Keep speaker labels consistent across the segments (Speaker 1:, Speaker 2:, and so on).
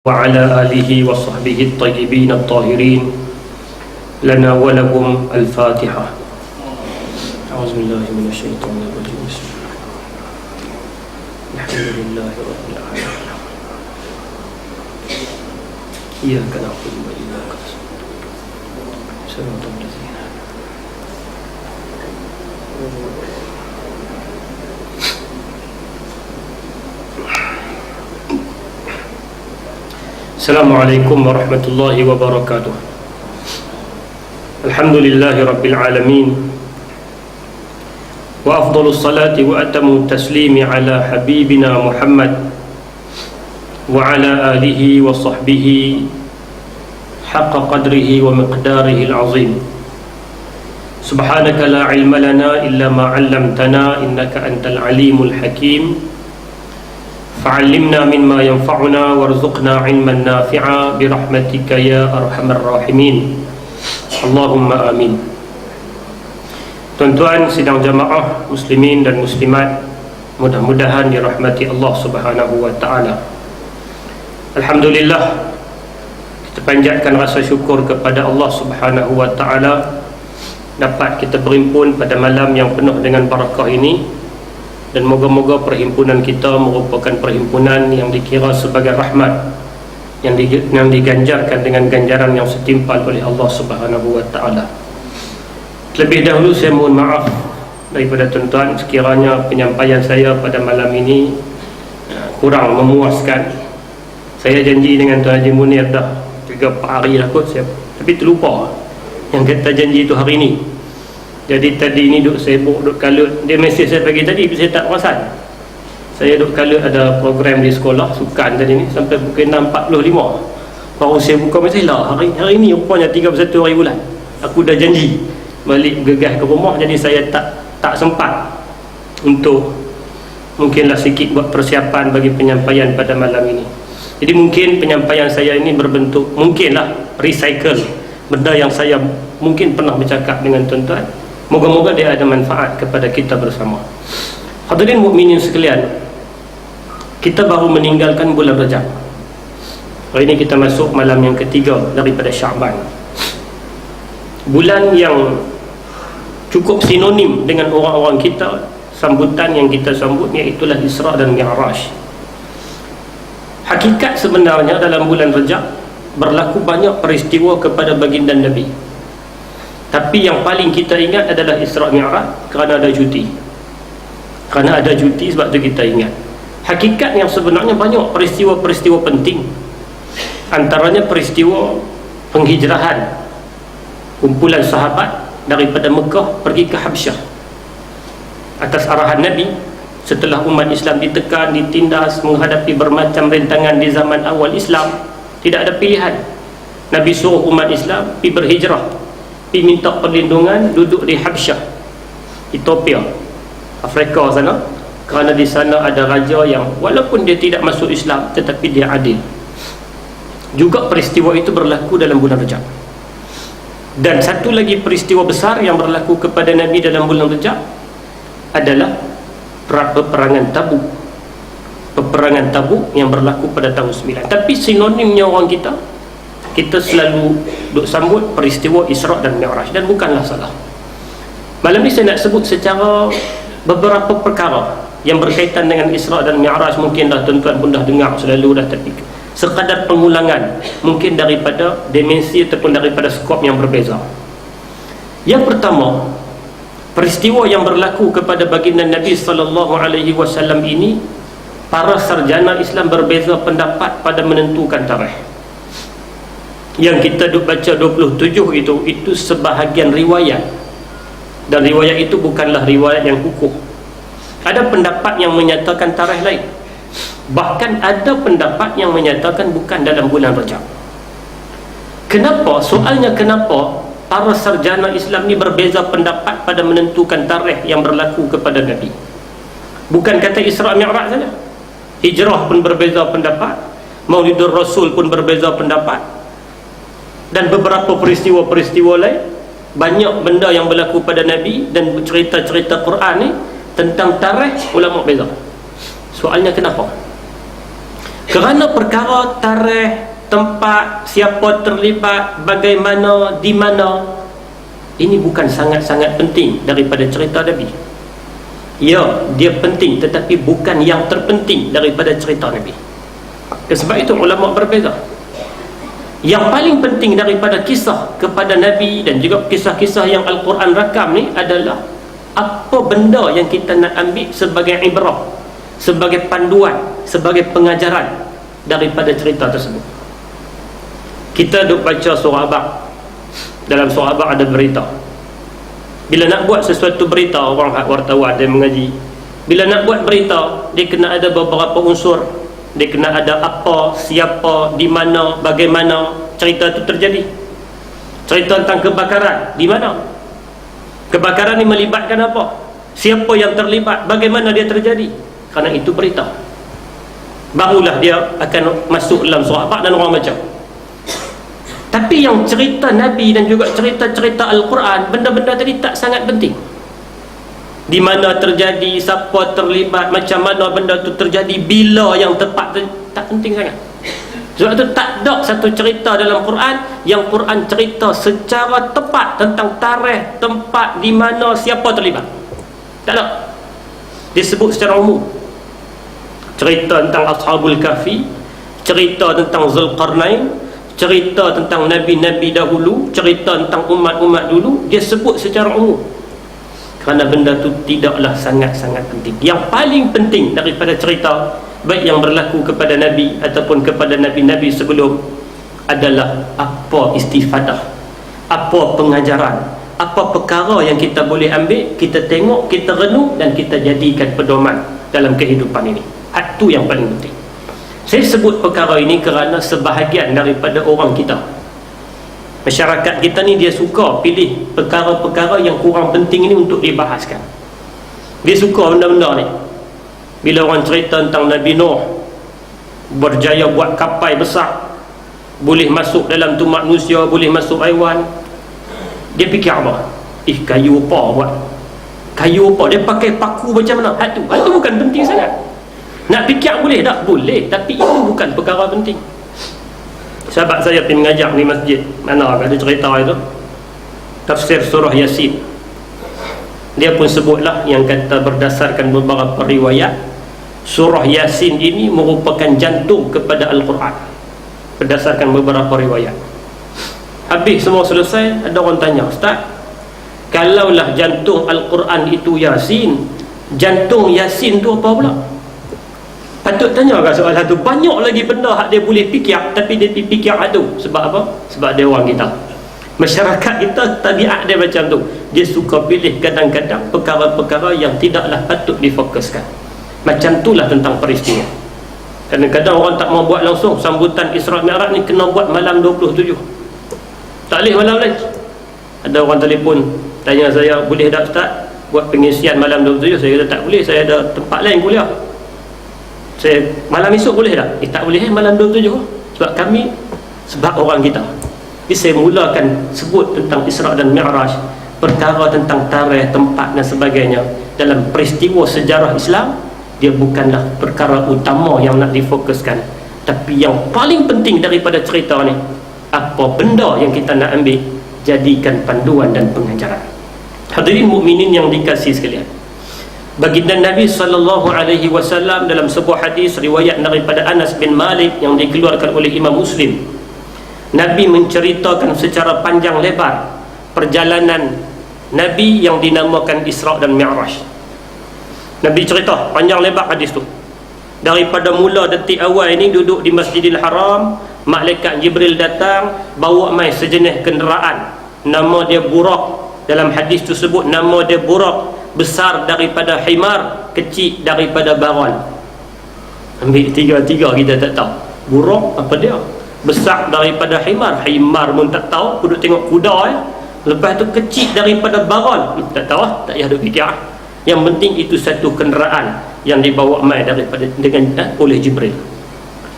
Speaker 1: وعلى آله وصحبه الطيبين الطاهرين لنا ولهم الفاتحة. أعوذ بالله من الشيطان الرجيم. بسم الله الحمد لله رب العالمين. إياك نعبد وإياك نستعين صراط الذين Assalamualaikum warahmatullahi wabarakatuh. Alhamdulillahi rabbil alamin. Wa afdalus salati wa atamu taslimi ala habibina Muhammad wa ala alihi wa sahbihi haqqa qadrihi wa miqdarihi al-azim. Subhanaka la ilma lana illa ma 'allamtana innaka antal alimul hakim. فعلمنا مما ينفعنا وارزقنا علما نافعا برحمتك يا أرحم الراحمين اللهم آمين. Tuan-tuan sidang jamaah muslimin dan muslimat, mudah-mudahan dirahmati Allah Subhanahu wa taala. Alhamdulillah, kita panjatkan rasa syukur kepada Allah Subhanahu wa taala dapat kita berhimpun pada malam yang penuh dengan barakah ini. Dan moga-moga perhimpunan kita merupakan perhimpunan yang dikira sebagai rahmat, yang diganjarkan dengan ganjaran yang setimpal oleh Allah Subhanahu wa taala. Terlebih dahulu saya mohon maaf daripada tuan-tuan sekiranya penyampaian saya pada malam ini kurang memuaskan. Saya janji dengan Tuan Haji Munir dah 3-4 hari dah kot saya, tapi terlupa yang kita janji itu hari ini. Jadi tadi ni duk sibuk, duk kalut. Dia mesej saya pagi tadi, saya tak perasan. Saya duk kalut ada program di sekolah sukan tadi ni sampai pukul 6.45. Baru saya buka mesej lah, hari ni rupanya 31 hari bulan. Aku dah janji balik gegas ke rumah, jadi saya tak sempat untuk mungkinlah sikit buat persiapan bagi penyampaian pada malam ini. Jadi mungkin penyampaian saya ini berbentuk mungkinlah recycle benda yang saya mungkin pernah bercakap dengan tuan-tuan. Moga-moga dia ada manfaat kepada kita bersama. Hadirin mukminin sekalian, kita baru meninggalkan bulan Rajab. Hari ini kita masuk malam yang ketiga daripada Syaban. Bulan yang cukup sinonim dengan orang-orang kita, sambutan yang kita sambut iaitulah Isra dan Mi'raj. Hakikat sebenarnya dalam bulan Rajab berlaku banyak peristiwa kepada baginda Nabi. Tapi yang paling kita ingat adalah Isra Mi'raj kerana ada cuti. Kerana ada cuti sebab tu kita ingat. Hakikat yang sebenarnya banyak peristiwa-peristiwa penting. Antaranya peristiwa penghijrahan kumpulan sahabat daripada Mekah pergi ke Habsyah atas arahan Nabi. Setelah umat Islam ditekan, ditindas, menghadapi bermacam rintangan di zaman awal Islam, tidak ada pilihan. Nabi suruh umat Islam pergi berhijrah, pergi minta perlindungan, duduk di Habsyah, Ethiopia, Afrika sana, kerana di sana ada raja yang walaupun dia tidak masuk Islam tetapi dia adil. Juga peristiwa itu berlaku dalam bulan Rajab. Dan satu lagi peristiwa besar yang berlaku kepada Nabi dalam bulan Rajab adalah peperangan Tabuk. Peperangan Tabuk yang berlaku pada tahun 9. Tapi sinonimnya orang kita selalu duk sambut peristiwa Isra dan Mi'raj, dan bukanlah salah. Malam ni saya nak sebut secara beberapa perkara yang berkaitan dengan Isra dan Mi'raj. Mungkinlah tuan-tuan pun dah dengar selalu dah, tapi sekadar pengulangan mungkin daripada dimensi ataupun daripada skop yang berbeza. Yang pertama, peristiwa yang berlaku kepada baginda Nabi SAW ini, para sarjana Islam berbeza pendapat pada menentukan tarikh. Yang kita duk baca 27 itu sebahagian riwayat, dan riwayat itu bukanlah riwayat yang kukuh. Ada pendapat yang menyatakan tarikh lain, bahkan ada pendapat yang menyatakan bukan dalam bulan Rajab. Kenapa? Soalnya kenapa para sarjana Islam ni berbeza pendapat pada menentukan tarikh yang berlaku kepada Nabi? Bukan kata Isra Mi'raj saja, hijrah pun berbeza pendapat, Maulidur Rasul pun berbeza pendapat, dan beberapa peristiwa-peristiwa lain. Banyak benda yang berlaku pada Nabi dan cerita-cerita Quran ni tentang tarikh ulama beza. Soalnya kenapa? Kerana perkara tarikh, tempat, siapa terlibat, bagaimana, di mana, ini bukan sangat-sangat penting daripada cerita Nabi. Ya, dia penting, tetapi bukan yang terpenting daripada cerita Nabi. Sebab itu ulama berbeza. Yang paling penting daripada kisah kepada Nabi dan juga kisah-kisah yang Al-Quran rakam ni adalah apa benda yang kita nak ambil sebagai ibrah, sebagai panduan, sebagai pengajaran daripada cerita tersebut. Kita duk baca surah Abaq. Dalam surah Abaq ada berita. Bila nak buat sesuatu berita, orang wartawan dia mengaji, bila nak buat berita, dia kena ada beberapa unsur. Dia kena ada apa, siapa, di mana, bagaimana cerita itu terjadi. Cerita tentang kebakaran, di mana kebakaran ni melibatkan apa, siapa yang terlibat, bagaimana dia terjadi. Kerana itu berita, barulah dia akan masuk dalam surah Abaq dan orang baca. Tapi yang cerita Nabi dan juga cerita-cerita Al-Quran, benda-benda tadi tak sangat penting. Di mana terjadi, siapa terlibat, macam mana benda tu terjadi, bila yang tepat, tak penting sangat. Sebab tu tak ada satu cerita dalam Quran yang Quran cerita secara tepat tentang tarikh, tempat, di mana, siapa terlibat. Tak ada. Disebut secara umum. Cerita tentang Ashabul Kahfi, cerita tentang Zulqarnain, cerita tentang Nabi-Nabi dahulu, cerita tentang umat-umat dulu, dia sebut secara umum. Kerana benda tu tidaklah sangat-sangat penting. Yang paling penting daripada cerita, baik yang berlaku kepada Nabi ataupun kepada Nabi-Nabi sebelum, adalah apa istifadah, apa pengajaran, apa perkara yang kita boleh ambil, kita tengok, kita renung dan kita jadikan pedoman dalam kehidupan ini. Itu yang paling penting. Saya sebut perkara ini kerana sebahagian daripada orang kita, masyarakat kita ni, dia suka pilih perkara-perkara yang kurang penting ini untuk dibahaskan. Dia suka benda-benda ni. Bila orang cerita tentang Nabi Nuh berjaya buat kapal besar, boleh masuk dalam tu manusia, boleh masuk haiwan, dia fikir apa? Kayu apa buat? Kayu apa? Dia pakai paku macam mana? Itu bukan penting sangat. Nak fikir boleh tak? Boleh, tapi itu bukan perkara penting. Sahabat saya pergi mengajar di masjid, mana ada cerita itu, tafsir surah Yasin. Dia pun sebutlah yang kata berdasarkan beberapa riwayat, surah Yasin ini merupakan jantung kepada Al-Quran, berdasarkan beberapa riwayat. Habis semua selesai, ada orang tanya, Ustaz, kalaulah jantung Al-Quran itu Yasin, jantung Yasin tu apa pula? Patut tanya kat soalan tu. Banyak lagi benda hak dia boleh fikir, tapi dia fikir tu. Sebab apa? Sebab dia orang kita, masyarakat kita, tabiat dia macam tu. Dia suka pilih kadang-kadang perkara-perkara yang tidaklah patut difokuskan. Macam itulah tentang peristiwa. Kadang-kadang orang tak mau buat langsung sambutan Isra' Mi'raj ni, kena buat malam 27. Tak boleh malam lain. Ada orang telefon tanya saya, boleh tak Ustaz buat pengisian malam 27? Saya kata tak boleh, saya ada tempat lain kuliah. Saya malam esok boleh tak? Tak boleh malam 27. Sebab kami, sebab orang kita. Jadi saya mulakan sebut tentang Isra' dan Mi'raj, perkara tentang tarikh, tempat dan sebagainya dalam peristiwa sejarah Islam. Dia bukanlah perkara utama yang nak difokuskan, tapi yang paling penting daripada cerita ni, apa benda yang kita nak ambil, jadikan panduan dan pengajaran. Hadirin mukminin yang dikasihi sekalian, baginda Nabi SAW dalam sebuah hadis riwayat daripada Anas bin Malik yang dikeluarkan oleh Imam Muslim, Nabi menceritakan secara panjang lebar perjalanan Nabi yang dinamakan Isra' dan Mi'raj. Nabi cerita panjang lebar hadis tu. Daripada mula detik awal ini duduk di Masjidil Haram, malaikat Jibril datang bawa mai sejenis kenderaan, nama dia Buraq. Dalam hadis tu sebut nama dia Buraq, besar daripada himar, kecil daripada baron. Ambil tiga-tiga kita tak tahu. Buraq apa dia? Besar daripada himar, himar pun tak tahu, duduk tengok kuda ya. Lepas tu kecil daripada baron, tak tahu, tak payah duk fikir. Yang penting itu satu kenderaan yang dibawa mai daripada oleh Jibril.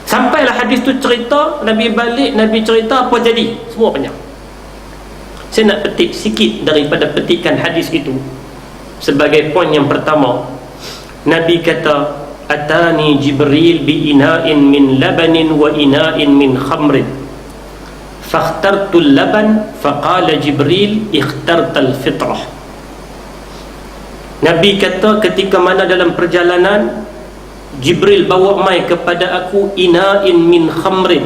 Speaker 1: Sampailah hadis tu cerita, Nabi balik, Nabi cerita apa jadi, semua panjang. Saya nak petik sikit daripada petikan hadis itu. Sebagai poin yang pertama, Nabi kata atani Jibril bi ina'in min labanin wa ina'in min khamrin fakhtartul laban faqala Jibril ikhtartal fitrah. Nabi kata ketika mana dalam perjalanan Jibril bawa mai kepada aku ina'in min khamrin.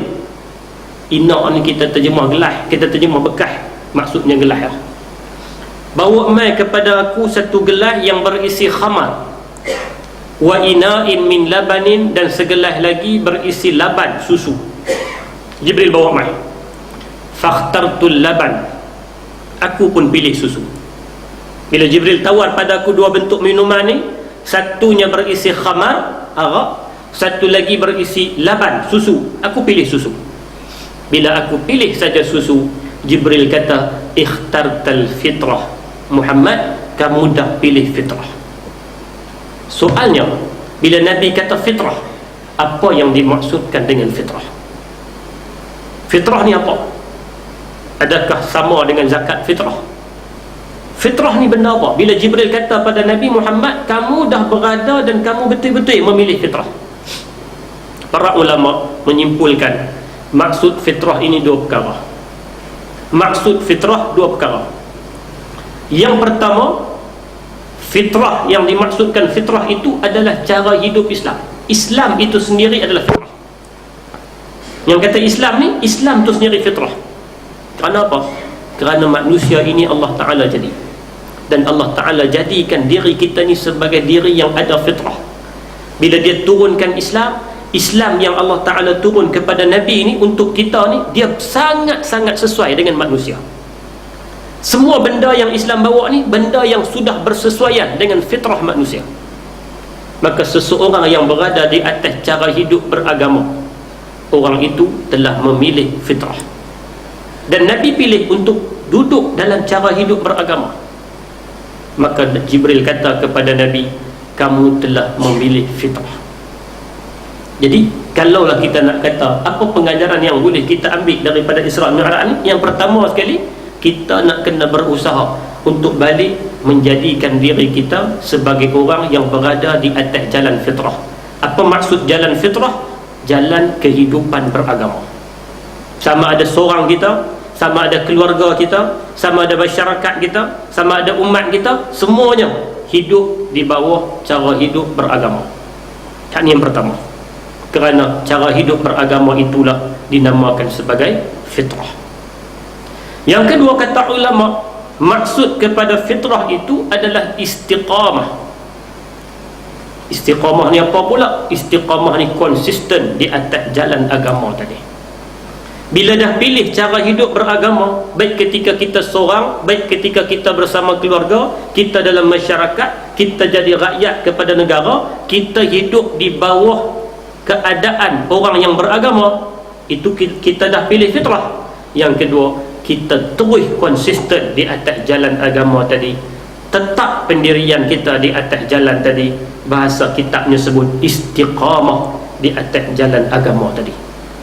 Speaker 1: Ina' ni kita terjemah gelas, kita terjemah bekas, maksudnya gelas ya. Bawa mai kepada aku satu gelas yang berisi khamar, wa ina'in min labanin, dan segelas lagi berisi laban, susu. Jibril bawa mai. Fakhtartul laban, aku pun pilih susu. Bila Jibril tawar pada aku dua bentuk minuman ni, satunya berisi khamar, arak, satu lagi berisi laban, susu, aku pilih susu. Bila aku pilih saja susu, Jibril kata ikhtartal fitrah, Muhammad, kamu dah pilih fitrah. Soalnya, bila Nabi kata fitrah, apa yang dimaksudkan dengan fitrah? Fitrah ni apa? Adakah sama dengan zakat fitrah? Fitrah ni benda apa? Bila Jibril kata pada Nabi Muhammad, kamu dah berada dan kamu betul-betul memilih fitrah. Para ulama menyimpulkan maksud fitrah ini dua perkara. Maksud fitrah dua perkara. Yang pertama, fitrah yang dimaksudkan fitrah itu adalah cara hidup Islam. Islam itu sendiri adalah fitrah. Yang kata Islam ni, Islam itu sendiri fitrah. Kerana apa? Kerana manusia ini Allah Ta'ala jadi, dan Allah Ta'ala jadikan diri kita ni sebagai diri yang ada fitrah. Bila dia turunkan Islam, Islam yang Allah Ta'ala turun kepada Nabi ni untuk kita ni, dia sangat-sangat sesuai dengan manusia. Semua benda yang Islam bawa ni, benda yang sudah bersesuaian dengan fitrah manusia. Maka seseorang yang berada di atas cara hidup beragama, orang itu telah memilih fitrah. Dan Nabi pilih untuk duduk dalam cara hidup beragama. Maka Jibril kata kepada Nabi, kamu telah memilih fitrah. Jadi kalaulah kita nak kata apa pengajaran yang boleh kita ambil daripada Isra' Mi'raj ni, yang pertama sekali, kita nak kena berusaha untuk balik menjadikan diri kita sebagai orang yang berada di atas jalan fitrah. Apa maksud jalan fitrah? Jalan kehidupan beragama. Sama ada seorang kita, sama ada keluarga kita, sama ada masyarakat kita, sama ada umat kita, semuanya hidup di bawah cara hidup beragama. Ini yang pertama. Kerana cara hidup beragama itulah dinamakan sebagai fitrah. Yang kedua, kata ulama, maksud kepada fitrah itu adalah istiqamah. Istiqamah ni apa pula? Istiqamah ni konsisten di atas jalan agama tadi. Bila dah pilih cara hidup beragama, baik ketika kita seorang, baik ketika kita bersama keluarga, kita dalam masyarakat, kita jadi rakyat kepada negara, kita hidup di bawah keadaan orang yang beragama, itu kita dah pilih fitrah. Yang kedua, kita terus konsisten di atas jalan agama tadi, tetap pendirian kita di atas jalan tadi. Bahasa kitabnya sebut istiqamah di atas jalan agama tadi.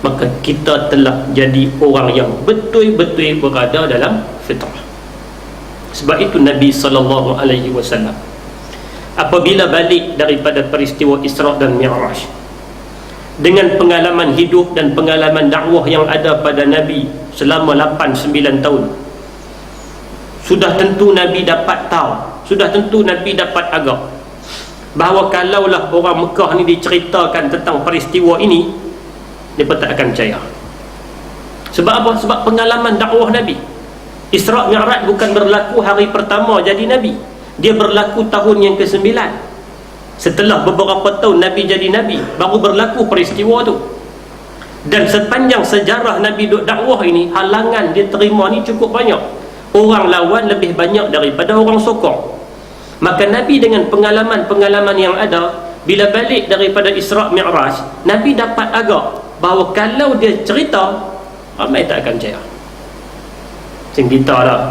Speaker 1: Maka kita telah jadi orang yang betul-betul berada dalam fitrah. Sebab itu Nabi SAW apabila balik daripada peristiwa Isra' dan Mi'raj, dengan pengalaman hidup dan pengalaman dakwah yang ada pada Nabi selama 8-9 tahun, sudah tentu Nabi dapat tahu, sudah tentu Nabi dapat agak bahawa kalaulah orang Mekah ni diceritakan tentang peristiwa ini, mereka tak akan percaya. Sebab apa? Sebab pengalaman dakwah Nabi. Isra' Mi'raj bukan berlaku hari pertama jadi Nabi, dia berlaku tahun yang ke-9. Setelah beberapa tahun Nabi jadi Nabi, baru berlaku peristiwa tu. Dan sepanjang sejarah Nabi duk dakwah ini, halangan dia terima ni cukup banyak. Orang lawan lebih banyak daripada orang sokong. Maka Nabi dengan pengalaman-pengalaman yang ada, bila balik daripada Isra' Mi'raj, Nabi dapat agak bahawa kalau dia cerita, ramai tak akan percaya. Macam kita lah,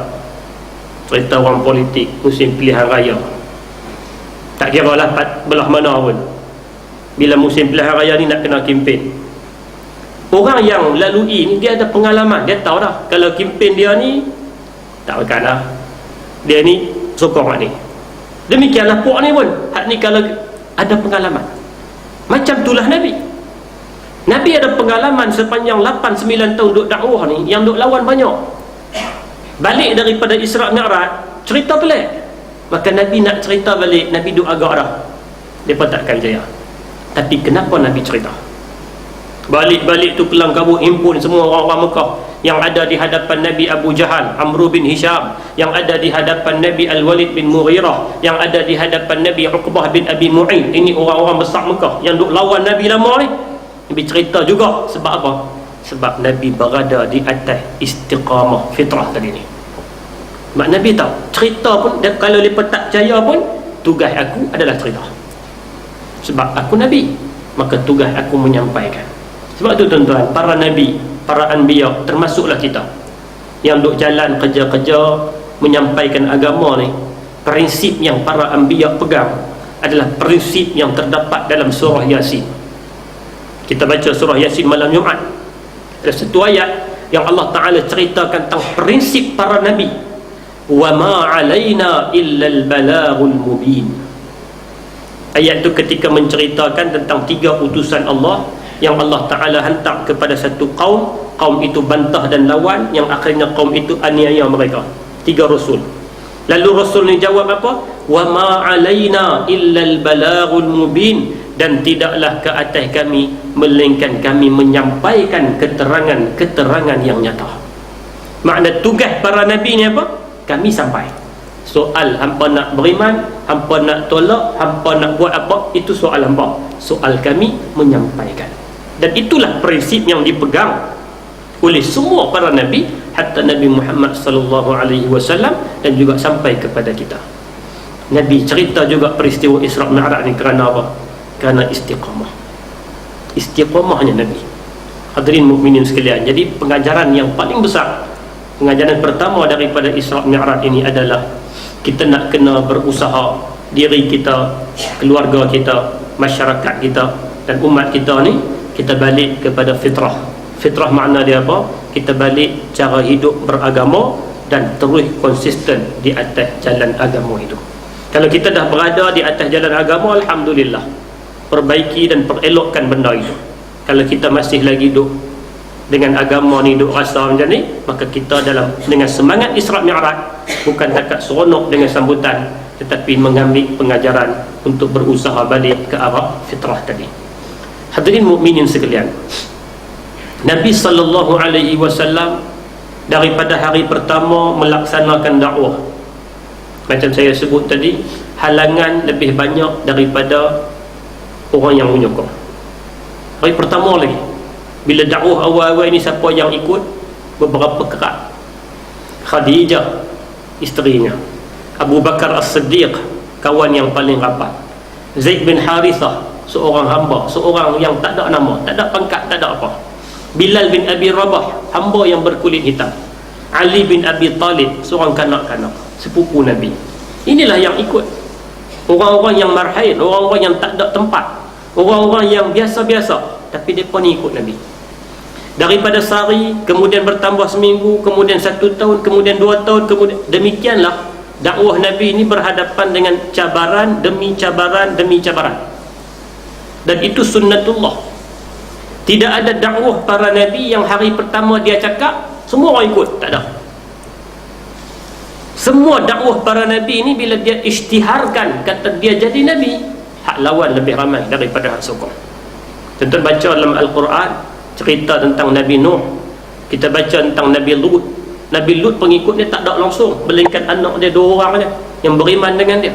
Speaker 1: cerita orang politik musim pilihan raya, tak kira lah belah mana pun, bila musim pilihan raya ni nak kena kempen, orang yang lalui ni dia ada pengalaman, dia tahu dah kalau kempen dia ni tak akan lah, dia ni sokong hak ni. Demikianlah puak ni pun, hak ni kalau ada pengalaman. Macam itulah Nabi. Nabi ada pengalaman sepanjang 8-9 tahun duk dakwah ni, yang duk lawan banyak. Balik daripada Isra' Mi'raj, cerita pelik. Maka Nabi nak cerita balik, Nabi duk agak dah, mereka takkan jaya. Tapi kenapa Nabi cerita? Balik-balik tu kelang kabut, himpun semua orang-orang Mekah yang ada di hadapan Nabi Abu Jahal, Amr bin Hisham, yang ada di hadapan Nabi Al-Walid bin Mughirah, yang ada di hadapan Nabi Uqbah bin Abi Mu'in. Ini orang-orang besar Mekah yang duk lawan Nabi lama ni. Nabi cerita juga. Sebab apa? Sebab Nabi berada di atas istiqamah fitrah tadi ni. Mak Nabi tahu cerita pun, kalau mereka tak percaya pun, tugas aku adalah cerita. Sebab aku Nabi, maka tugas aku menyampaikan. Sebab tu tuan-tuan, para Nabi, para Anbiya, termasuklah kita yang duk jalan kerja-kerja menyampaikan agama ni, prinsip yang para Anbiya pegang adalah prinsip yang terdapat dalam surah Yasin. Kita baca surah Yasin malam Jumaat, ada satu ayat yang Allah Ta'ala ceritakan tentang prinsip para Nabi. Wa ma alaina illa al-balaghul mubin. Ayat itu ketika menceritakan tentang 3 utusan Allah yang Allah Ta'ala hantar kepada satu kaum. Kaum itu bantah dan lawan, yang akhirnya kaum itu aniaya mereka. 3 rasul. Lalu rasul ni jawab apa? Wa ma alaina illa al-balaghul mubin. Dan tidaklah ke atas kami melainkan kami menyampaikan keterangan-keterangan yang nyata. Makna tugas para Nabi ni apa? Kami sampai. Soal hampa nak beriman, hampa nak tolak, hampa nak buat apa, itu soal hampa. Soal kami menyampaikan. Dan itulah prinsip yang dipegang oleh semua para Nabi, hatta Nabi Muhammad sallallahu alaihi wasallam, dan juga sampai kepada kita. Nabi cerita juga peristiwa Isra' Mi'raj ni kerana apa? Kerana istiqamah. Istiqamahnya Nabi. Hadirin mukminin sekalian, jadi pengajaran yang paling besar, pengajaran pertama daripada Isra' Mi'raj ini adalah kita nak kena berusaha, diri kita, keluarga kita, masyarakat kita dan umat kita ni, kita balik kepada fitrah. Fitrah makna dia apa? Kita balik cara hidup beragama dan terus konsisten di atas jalan agama itu. Kalau kita dah berada di atas jalan agama, alhamdulillah, perbaiki dan perelokkan benda itu. Kalau kita masih lagi duk dengan agama ni, duk rasa macam ni, maka kita dengan semangat Isra' Mi'raj, bukan takat seronok dengan sambutan, tetapi mengambil pengajaran untuk berusaha balik ke arah fitrah tadi. Hadirin mukminin sekalian, Nabi sallallahu alaihi wasallam daripada hari pertama melaksanakan dakwah, macam saya sebut tadi, halangan lebih banyak daripada orang yang menyokong. Hari pertama lagi, bila dakwah awal-awal ini, siapa yang ikut? Beberapa kerat. Khadijah, isterinya. Abu Bakar As-Siddiq, kawan yang paling rapat. Zaid bin Harithah, seorang hamba, seorang yang tak ada nama, tak ada pangkat, tak ada apa. Bilal bin Abi Rabah, hamba yang berkulit hitam. Ali bin Abi Talib, seorang kanak-kanak, sepupu Nabi. Inilah yang ikut. Orang-orang yang marhain, orang-orang yang tak ada tempat, orang-orang yang biasa-biasa, tapi mereka ni ikut Nabi. Daripada sehari, kemudian bertambah seminggu, kemudian 1 tahun, kemudian 2 tahun, kemudian demikianlah dakwah Nabi ini berhadapan dengan cabaran demi cabaran demi cabaran. Dan itu sunnatullah. Tidak ada dakwah para Nabi yang hari pertama dia cakap semua orang ikut, tak ada. Semua dakwah para Nabi ini bila dia isytiharkan, kata dia jadi Nabi, hak lawan lebih ramai daripada hak sokong. Tentu baca dalam Al-Quran cerita tentang Nabi Nuh, kita baca tentang Nabi Lut. Nabi Lut pengikut dia tak ada langsung, melainkan anak dia 2 orang saja yang beriman dengan dia.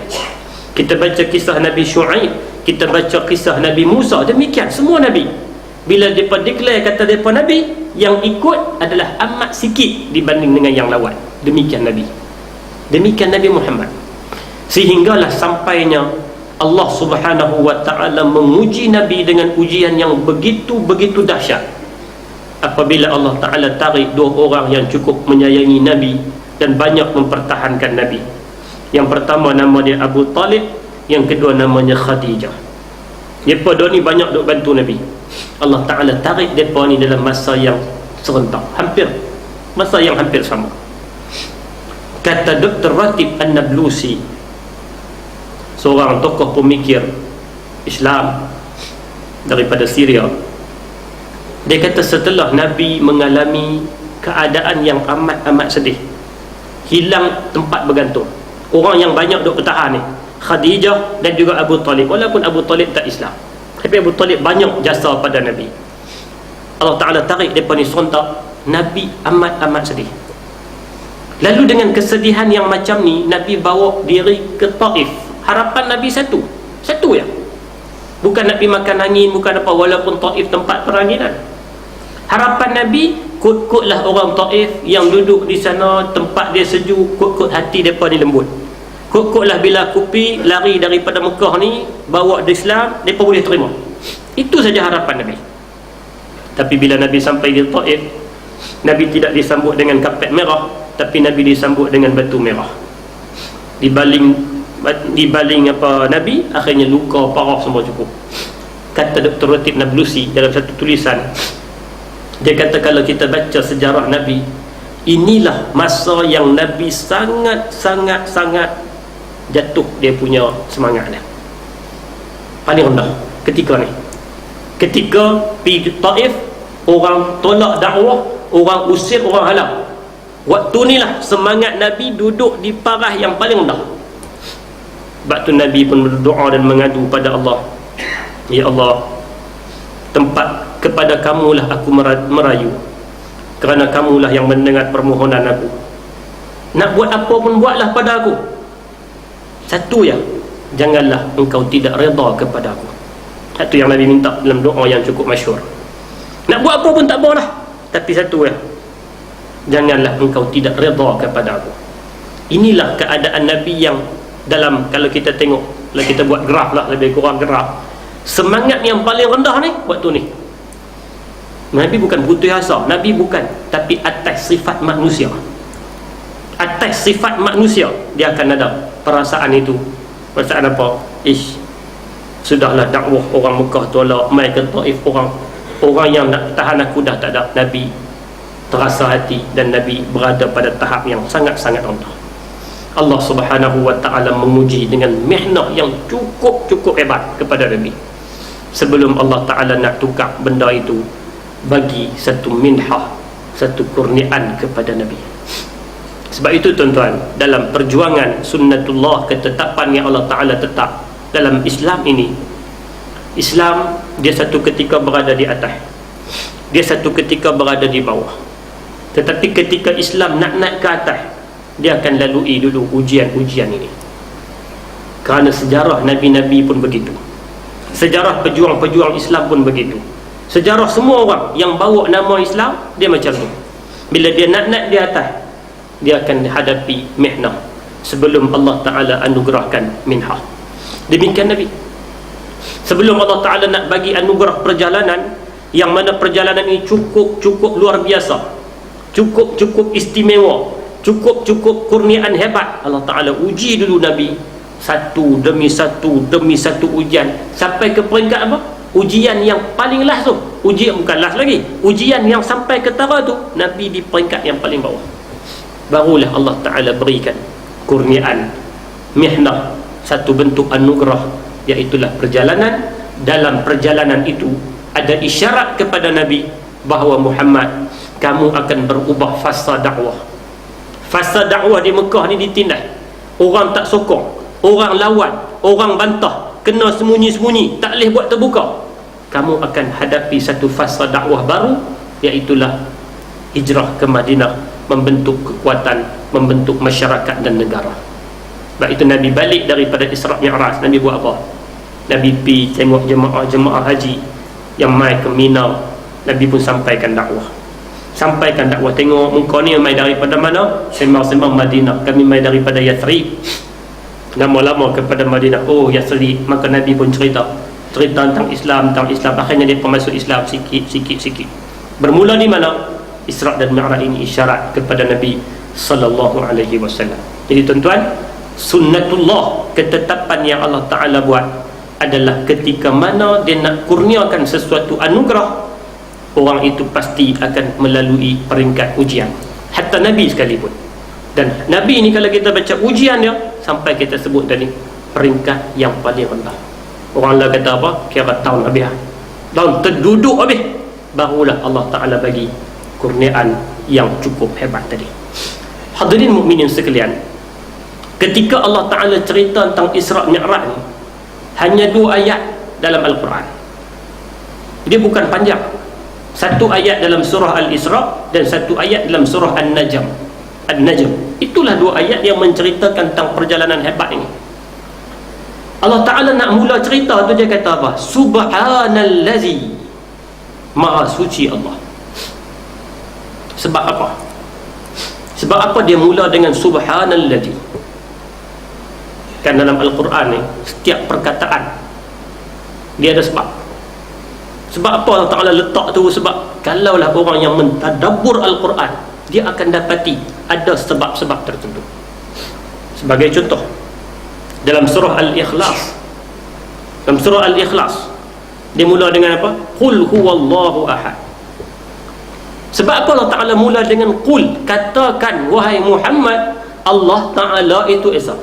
Speaker 1: Kita baca kisah Nabi Syuaib, kita baca kisah Nabi Musa. Demikian semua Nabi, bila mereka declare kata mereka Nabi, yang ikut adalah amat sikit dibanding dengan yang lawan. Demikian Nabi, demikian Nabi Muhammad. Sehinggalah sampainya Allah Subhanahu wa ta'ala menguji Nabi dengan ujian yang begitu dahsyat. Apabila Allah Ta'ala tarik 2 orang yang cukup menyayangi Nabi dan banyak mempertahankan Nabi. Yang pertama nama dia Abu Talib, yang kedua namanya Khadijah. Mereka 2 ni banyak duk bantu Nabi. Allah Ta'ala tarik mereka ni dalam masa yang serentak, masa yang hampir sama. Kata Dr. Ratib An-Nablusi, seorang tokoh pemikir Islam daripada Syria. Dia kata setelah Nabi mengalami keadaan yang amat sedih, hilang tempat bergantung, orang yang banyak duk bertahan ni Khadijah dan juga Abu Talib. Walaupun Abu Talib tak Islam, tapi Abu Talib banyak jasa pada Nabi. Allah Ta'ala tarik mereka ni sontak. Nabi amat sedih. Lalu dengan kesedihan yang macam ni, Nabi bawa diri ke Taif. Harapan Nabi satu ya, bukan nak pergi makan angin, bukan apa, walaupun Taif tempat peranginan. Harapan Nabi, kut-kutlah orang Taif yang duduk di sana, tempat dia sejuk, kut-kut hati mereka ni lembut. Kut-kutlah bila kupi lari daripada Mekah ni, bawa di Islam, mereka boleh terima. Itu saja harapan Nabi. Tapi bila Nabi sampai di Taif, Nabi tidak disambut dengan kapet merah, tapi Nabi disambut dengan batu merah. Dibaling apa Nabi, akhirnya luka parah semua cukup. Kata Dr. Ratib Nablusi dalam satu tulisan, dia kata kalau kita baca sejarah Nabi, inilah masa yang Nabi sangat jatuh dia punya semangat dia. Paling rendah ketika ni, ketika pergi Taif, orang tolak dakwah, orang usir, orang halang. Waktu ni lah semangat Nabi duduk di parah yang paling rendah. Sebab tu Nabi pun berdoa dan mengadu pada Allah, ya Allah, tempat kepada kamulah aku merayu, kerana kamulah yang mendengar permohonan aku. Nak buat apa pun buatlah pada aku, satu ya, janganlah engkau tidak redha kepada aku. Satu yang Nabi minta dalam doa yang cukup masyhur. Nak buat apa pun tak apalah, tapi satu ya, janganlah engkau tidak redha kepada aku. Inilah keadaan Nabi yang dalam, kalau kita tengok, kalau kita buat graf lah, lebih kurang graf, semangat yang paling rendah ni waktu ni. Nabi bukan putus asa, Nabi bukan, tapi atas sifat manusia, atas sifat manusia dia akan ada perasaan itu. Perasaan apa? Sudahlah dakwah orang Mekah tolak, mai ke Taif, orang yang nak tahan aku dah tak ada. Nabi terasa hati dan Nabi berada pada tahap yang sangat rendah. Allah Subhanahu wa ta'ala menguji dengan mihnah yang cukup hebat kepada Nabi. Sebelum Allah Ta'ala nak tukar benda itu, bagi satu minhah, satu kurniaan kepada Nabi. Sebab itu tuan-tuan, dalam perjuangan sunnatullah, ketetapan yang Allah Ta'ala tetap dalam Islam ini, Islam dia satu ketika berada di atas, dia satu ketika berada di bawah. Tetapi ketika Islam nak naik ke atas, dia akan lalui dulu ujian-ujian ini. Kerana sejarah Nabi-Nabi pun begitu, sejarah pejuang-pejuang Islam pun begitu, sejarah semua orang yang bawa nama Islam, dia macam tu. Bila dia nak naik di atas, dia akan hadapi mihnah sebelum Allah Ta'ala anugerahkan minhah. Demikian Nabi. Sebelum Allah Ta'ala nak bagi anugerah perjalanan, yang mana perjalanan ini cukup luar biasa, cukup istimewa, cukup kurniaan hebat, Allah Ta'ala uji dulu Nabi satu demi satu ujian, sampai ke peringkat apa? Ujian yang paling last tu, ujian bukan last lagi, ujian yang sampai ke tara tu, Nabi di peringkat yang paling bawah. Barulah Allah Ta'ala berikan kurniaan, mihnah, satu bentuk anugerah, iaitulah perjalanan. Dalam perjalanan itu ada isyarat kepada Nabi bahawa Muhammad, kamu akan berubah fasa dakwah. Fasa dakwah di Mekah ni ditindas, orang tak sokong, orang lawan, orang bantah, kena sembunyi-sembunyi, tak boleh buat terbuka. Kamu akan hadapi satu fasa dakwah baru, iaitulah hijrah ke Madinah, membentuk kekuatan, membentuk masyarakat dan negara. Sebab itu Nabi balik daripada Isra' Mi'raj, Nabi buat apa? Nabi pergi tengok jemaah haji yang mai ke Mina. Nabi pun sampaikan dakwah, tengok muka ni mai daripada mana? Sembang-sembang Madinah, kami mai daripada Yathrib, lama-lama kepada Madinah. Oh Yathrib. Maka Nabi pun cerita tentang Islam. Akhirnya dia masuk Islam sikit. Bermula di mana? Isra' dan Mi'raj ini isyarat kepada Nabi sallallahu alaihi wasallam. Jadi tuan-tuan, sunnatullah, ketetapan yang Allah Ta'ala buat adalah ketika mana dia nak kurniakan sesuatu anugerah, orang itu pasti akan melalui peringkat ujian, hatta Nabi sekalipun. Dan Nabi ni kalau kita baca ujian dia, sampai kita sebut tadi peringkat yang paling rendah. Orang lah kata apa? Kira tahun habis, tahun terduduk habis, barulah Allah Ta'ala bagi kurniaan yang cukup hebat tadi. Hadirin mukminin sekalian, ketika Allah Ta'ala cerita tentang Isra' Mi'raj ni, hanya 2 ayat dalam Al-Quran. Dia bukan panjang. 1 ayat dalam surah Al-Isra' dan 1 ayat dalam surah An-Najm. Itulah 2 ayat yang menceritakan tentang perjalanan hebat ini. Allah Ta'ala nak mula cerita tu, dia kata apa? Subhanallazi, maha suci Allah. Sebab apa? Sebab apa dia mula dengan subhanallazi? Kan dalam Al-Quran ni, setiap perkataan dia ada sebab. Sebab apa Allah Ta'ala letak tu? Sebab kalaulah orang yang mentadabbur Al-Quran, dia akan dapati ada sebab-sebab tertentu. Sebagai contoh, dalam surah Al-Ikhlas, dia mula dengan apa? Qul huwallahu ahad. Sebab apa Allah Ta'ala mula dengan qul? Katakan wahai Muhammad, Allah Ta'ala itu Esa.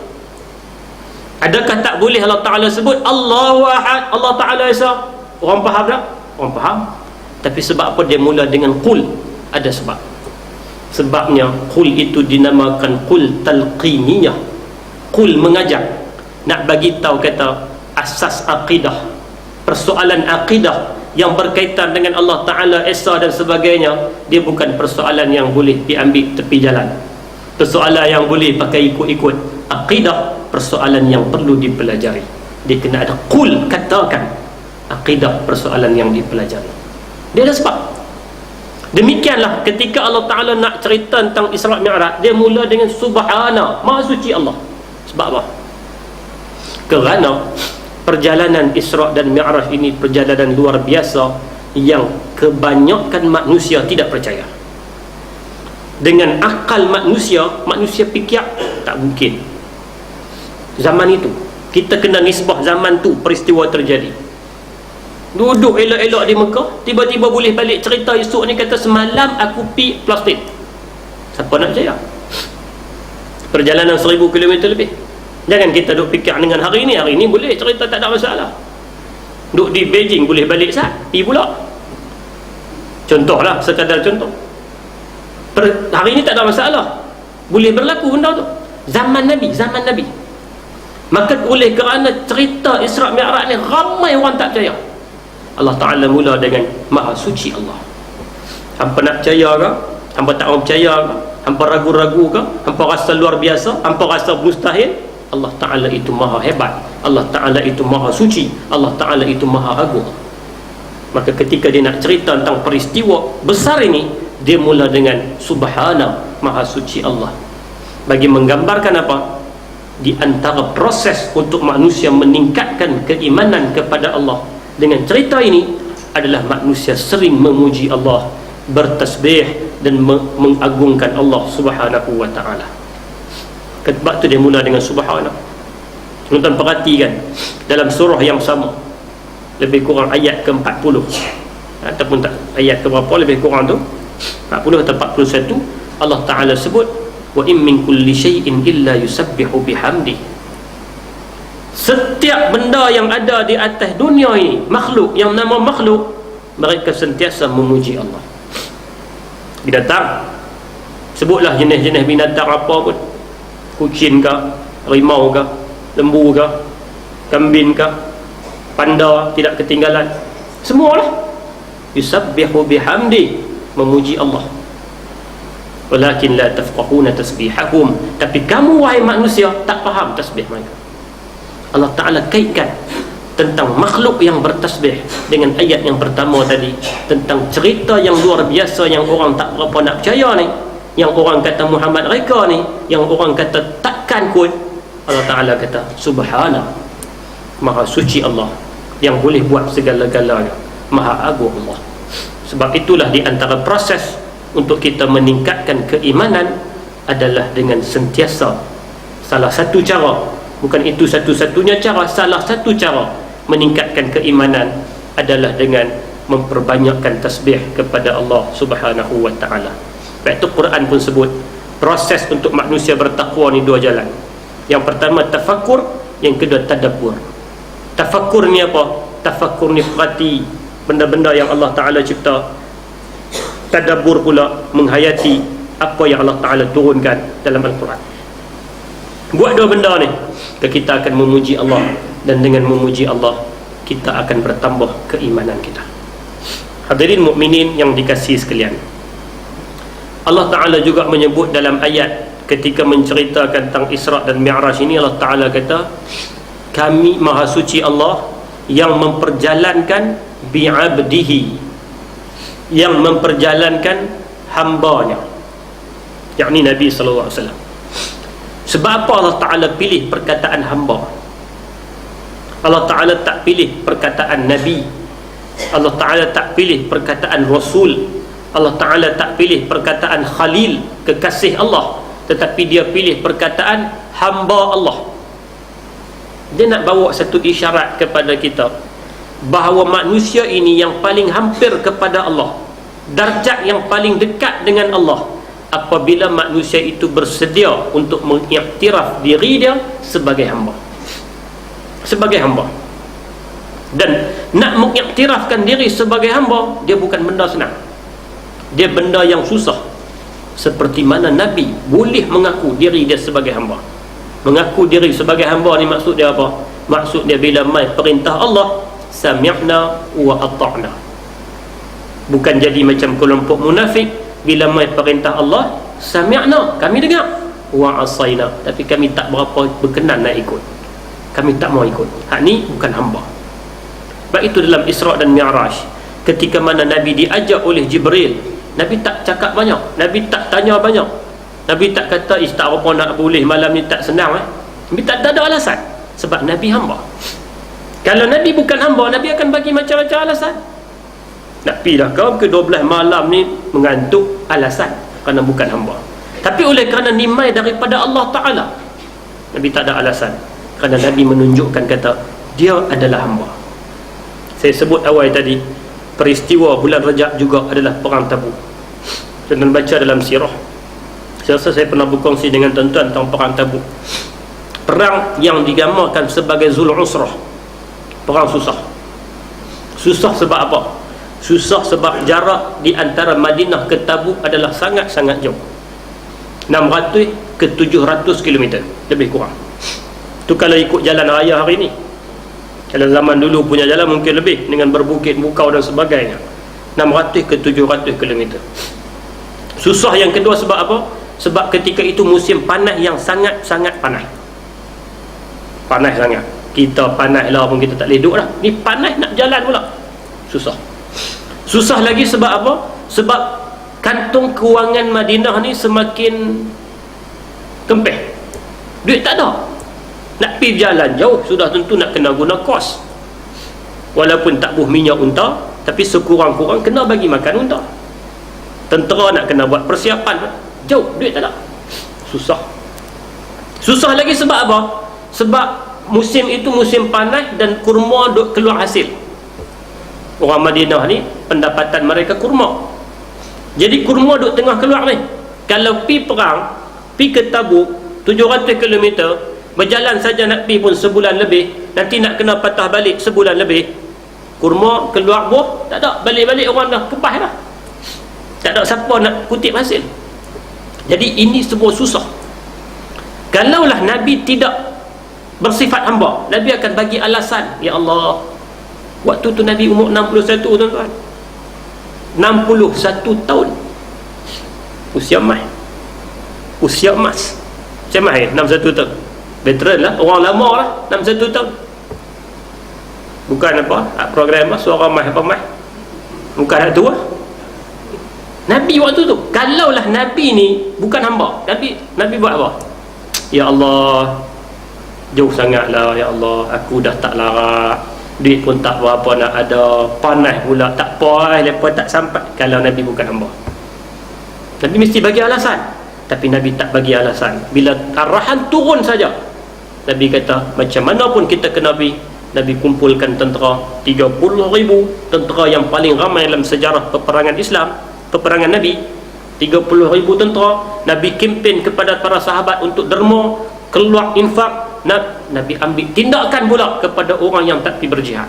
Speaker 1: Adakah tak boleh Allah Ta'ala sebut Allahu ahad, Allah Ta'ala Esa? Orang faham tak? Orang faham. Tapi sebab apa dia mula dengan qul? Ada sebab. Sebabnya qul itu dinamakan qul talqiniyah. Qul mengajak, nak bagi tahu kata asas akidah, persoalan akidah yang berkaitan dengan Allah Ta'ala Esa dan sebagainya, dia bukan persoalan yang boleh diambil tepi jalan, persoalan yang boleh pakai ikut-ikut. Akidah persoalan yang perlu dipelajari. Dia kena ada qul, katakan. Akidah persoalan yang dipelajari. Dia ada sebab. Demikianlah ketika Allah Ta'ala nak cerita tentang Isra' Mi'raj, dia mula dengan subhana, maha suci Allah. Sebab apa? Kerana perjalanan Isra' dan Mi'raj ini perjalanan luar biasa yang kebanyakan manusia tidak percaya. Dengan akal manusia fikir tak mungkin. Zaman itu kita kena nisbah zaman tu peristiwa terjadi. Duduk elok-elok di Mekah, tiba-tiba boleh balik cerita esok ni, kata semalam aku pi plastik. Siapa nak percaya? Perjalanan 1000 km lebih. Jangan kita duk fikir dengan hari ni boleh cerita, tak ada masalah. Duk di Beijing boleh balik sat, pi pula. Contohlah, sekadar contoh. Hari ni tak ada masalah, boleh berlaku benda tu. Zaman Nabi. Maka oleh kerana cerita Isra' Mi'raj ni ramai orang tak percaya, Allah Ta'ala mula dengan maha suci Allah. Hampa nak percaya ke? Hampa tak mau percaya ke? Hampa ragu-ragu ke? Hampa rasa luar biasa? Hampa rasa mustahil? Allah Ta'ala itu maha hebat, Allah Ta'ala itu maha suci, Allah Ta'ala itu maha agung. Maka ketika dia nak cerita tentang peristiwa besar ini, dia mula dengan subhana, maha suci Allah, bagi menggambarkan apa? Di antara proses untuk manusia meningkatkan keimanan kepada Allah dengan cerita ini adalah manusia sering memuji Allah, bertasbih dan mengagungkan Allah Subhanahu wa ta'ala. Sebab tu dia mula dengan subhana. Tuan-tuan perhatikan dalam surah yang sama, lebih kurang ayat ke-40 ataupun tak, ayat ke berapa lebih kurang tu, 40 atau 41, Allah Ta'ala sebut wa in min kulli syai'in illa yusabbihu bihamdi. Setiap benda yang ada di atas dunia ini, makhluk yang nama makhluk, mereka sentiasa memuji Allah. Binatang, sebutlah jenis-jenis binatang apa pun, kucing ke, harimau ke, lembu ke, kambing ke, panda tidak ketinggalan, semualah yusabbihu bihamdi, memuji Allah. Walakin la tafqahuna tasbihahum, tapi kamu wahai manusia tak faham tasbih mereka. Allah Ta'ala kaitkan tentang makhluk yang bertasbih dengan ayat yang pertama tadi, tentang cerita yang luar biasa yang orang tak berapa nak percaya ni, yang orang kata Muhammad reka ni, yang orang kata takkan pun. Allah Ta'ala kata subhana, maha suci Allah yang boleh buat segala-galanya, maha agung Allah. Sebab itulah di antara proses untuk kita meningkatkan keimanan adalah dengan sentiasa, salah satu cara, bukan itu satu-satunya cara, salah satu cara meningkatkan keimanan adalah dengan memperbanyakkan tasbih kepada Allah Subhanahu wa ta'ala. Sebab itu Quran pun sebut proses untuk manusia bertakwa ni dua jalan. Yang pertama tafakkur, yang kedua tadabbur. Tafakkur ni apa? Tafakkur ni perhati benda-benda yang Allah Ta'ala cipta, tadabbur pula, menghayati apa yang Allah Ta'ala turunkan dalam Al-Quran. Buat dua benda ni, kita akan memuji Allah, dan dengan memuji Allah kita akan bertambah keimanan kita. Hadirin mukminin yang dikasihi sekalian, Allah Ta'ala juga menyebut dalam ayat ketika menceritakan tentang Isra' dan Mi'raj ini, Allah Ta'ala kata, kami maha suci Allah yang memperjalankan bi'abdihi, yang memperjalankan hambanya, yakni Nabi SAW. Sebab apa Allah Ta'ala pilih perkataan hamba? Allah Ta'ala tak pilih perkataan Nabi, Allah Ta'ala tak pilih perkataan Rasul, Allah Ta'ala tak pilih perkataan Khalil, kekasih Allah, tetapi dia pilih perkataan hamba Allah. Dia nak bawa satu isyarat kepada kita bahawa manusia ini yang paling hampir kepada Allah, darjat yang paling dekat dengan Allah, apabila manusia itu bersedia untuk mengiktiraf diri dia sebagai hamba. Sebagai hamba. Dan nak mengiktirafkan diri sebagai hamba, dia bukan benda senang, dia benda yang susah. Seperti mana Nabi boleh mengaku diri dia sebagai hamba. Mengaku diri sebagai hamba ni maksud dia apa? Maksud dia bila mai perintah Allah, sami'na wa ata'na. Bukan jadi macam kelompok munafik, bila mai perintah Allah, sami'na, kami dengar, wa asaina, tapi kami tak berapa berkenan nak ikut, kami tak mau ikut. Hak ni bukan hamba. Sebab itu dalam Isra' dan Mi'raj, ketika mana Nabi diajak oleh Jibril, Nabi tak cakap banyak, Nabi tak tanya banyak, Nabi tak kata tak apa nak boleh malam ni tak senang. Nabi tak ada alasan, sebab Nabi hamba. Kalau Nabi bukan hamba, Nabi akan bagi macam-macam alasan. Nak pergi dah kau ke 12 malam ni mengantuk, alasan kerana bukan hamba. Tapi oleh kerana nimai daripada Allah Ta'ala, Nabi tak ada alasan, kerana Nabi menunjukkan kata dia adalah hamba. Saya sebut awal tadi, peristiwa bulan Rajab juga adalah perang Tabuk. Tuan-tuan baca dalam sirah, saya rasa saya pernah berkongsi dengan tuan-tuan tentang perang Tabuk. Perang yang digamakan sebagai Zul Usrah, perang susah. Susah sebab apa? Susah sebab jarak di antara Madinah ke Tabuk adalah sangat-sangat jauh, 600 ke 700 km lebih kurang. Tu kalau ikut jalan raya hari ni. Kalau zaman dulu punya jalan mungkin lebih, dengan berbukit bukau dan sebagainya, 600 ke 700 km. Susah yang kedua sebab apa? Sebab ketika itu musim panas yang sangat-sangat panas. Panas sangat. Kita panas lah pun kita tak boleh duduk lah. Ni panas nak jalan pula, susah. Susah lagi sebab apa? Sebab kantung kewangan Madinah ni semakin kempeh, duit tak ada. Nak pergi jalan jauh sudah tentu nak kena guna kos. Walaupun tak buh minyak unta, tapi sekurang-kurang kena bagi makan unta. Tentera nak kena buat persiapan, jauh, duit tak ada, susah. Susah lagi sebab apa? Sebab musim itu musim panas dan kurma duk keluar hasil. Orang Madinah ni pendapatan mereka kurma, jadi kurma duk tengah keluar ni. Kalau pi perang, pi ke Tabuk 700 km, berjalan saja nak pi pun sebulan lebih, nanti nak kena patah balik sebulan lebih. Kurma keluar buah tak ada, balik-balik orang dah kupas dah, tak ada siapa nak kutip hasil. Jadi ini semua susah. Kalaulah Nabi tidak bersifat hamba, Nabi akan bagi alasan. Ya Allah, waktu tu Nabi umur 61 tuan-tuan, 61 tahun, usia emas. Usia emas macam mana 61 tahun? Veteran lah, orang lama lah, 61 tahun. Bukan apa, program lah, suara emas apa emas, bukan hak tua. Nabi waktu tu, kalaulah Nabi ni bukan hamba, Nabi buat apa? Ya Allah, jauh sangat lah, ya Allah, aku dah tak larat, duit pun tak berapa nak ada, panas pula, tak apa, lepas tak sampai. Kalau Nabi bukan hamba, Nabi mesti bagi alasan. Tapi Nabi tak bagi alasan. Bila arahan turun saja, Nabi kata macam mana pun kita kena pergi. Nabi kumpulkan tentera 30,000 tentera yang paling ramai dalam sejarah peperangan Islam, peperangan Nabi. 30,000 tentera. Nabi kempen kepada para sahabat untuk derma, keluar infak. Nabi ambil tindakan pula kepada orang yang tak pergi berjihad.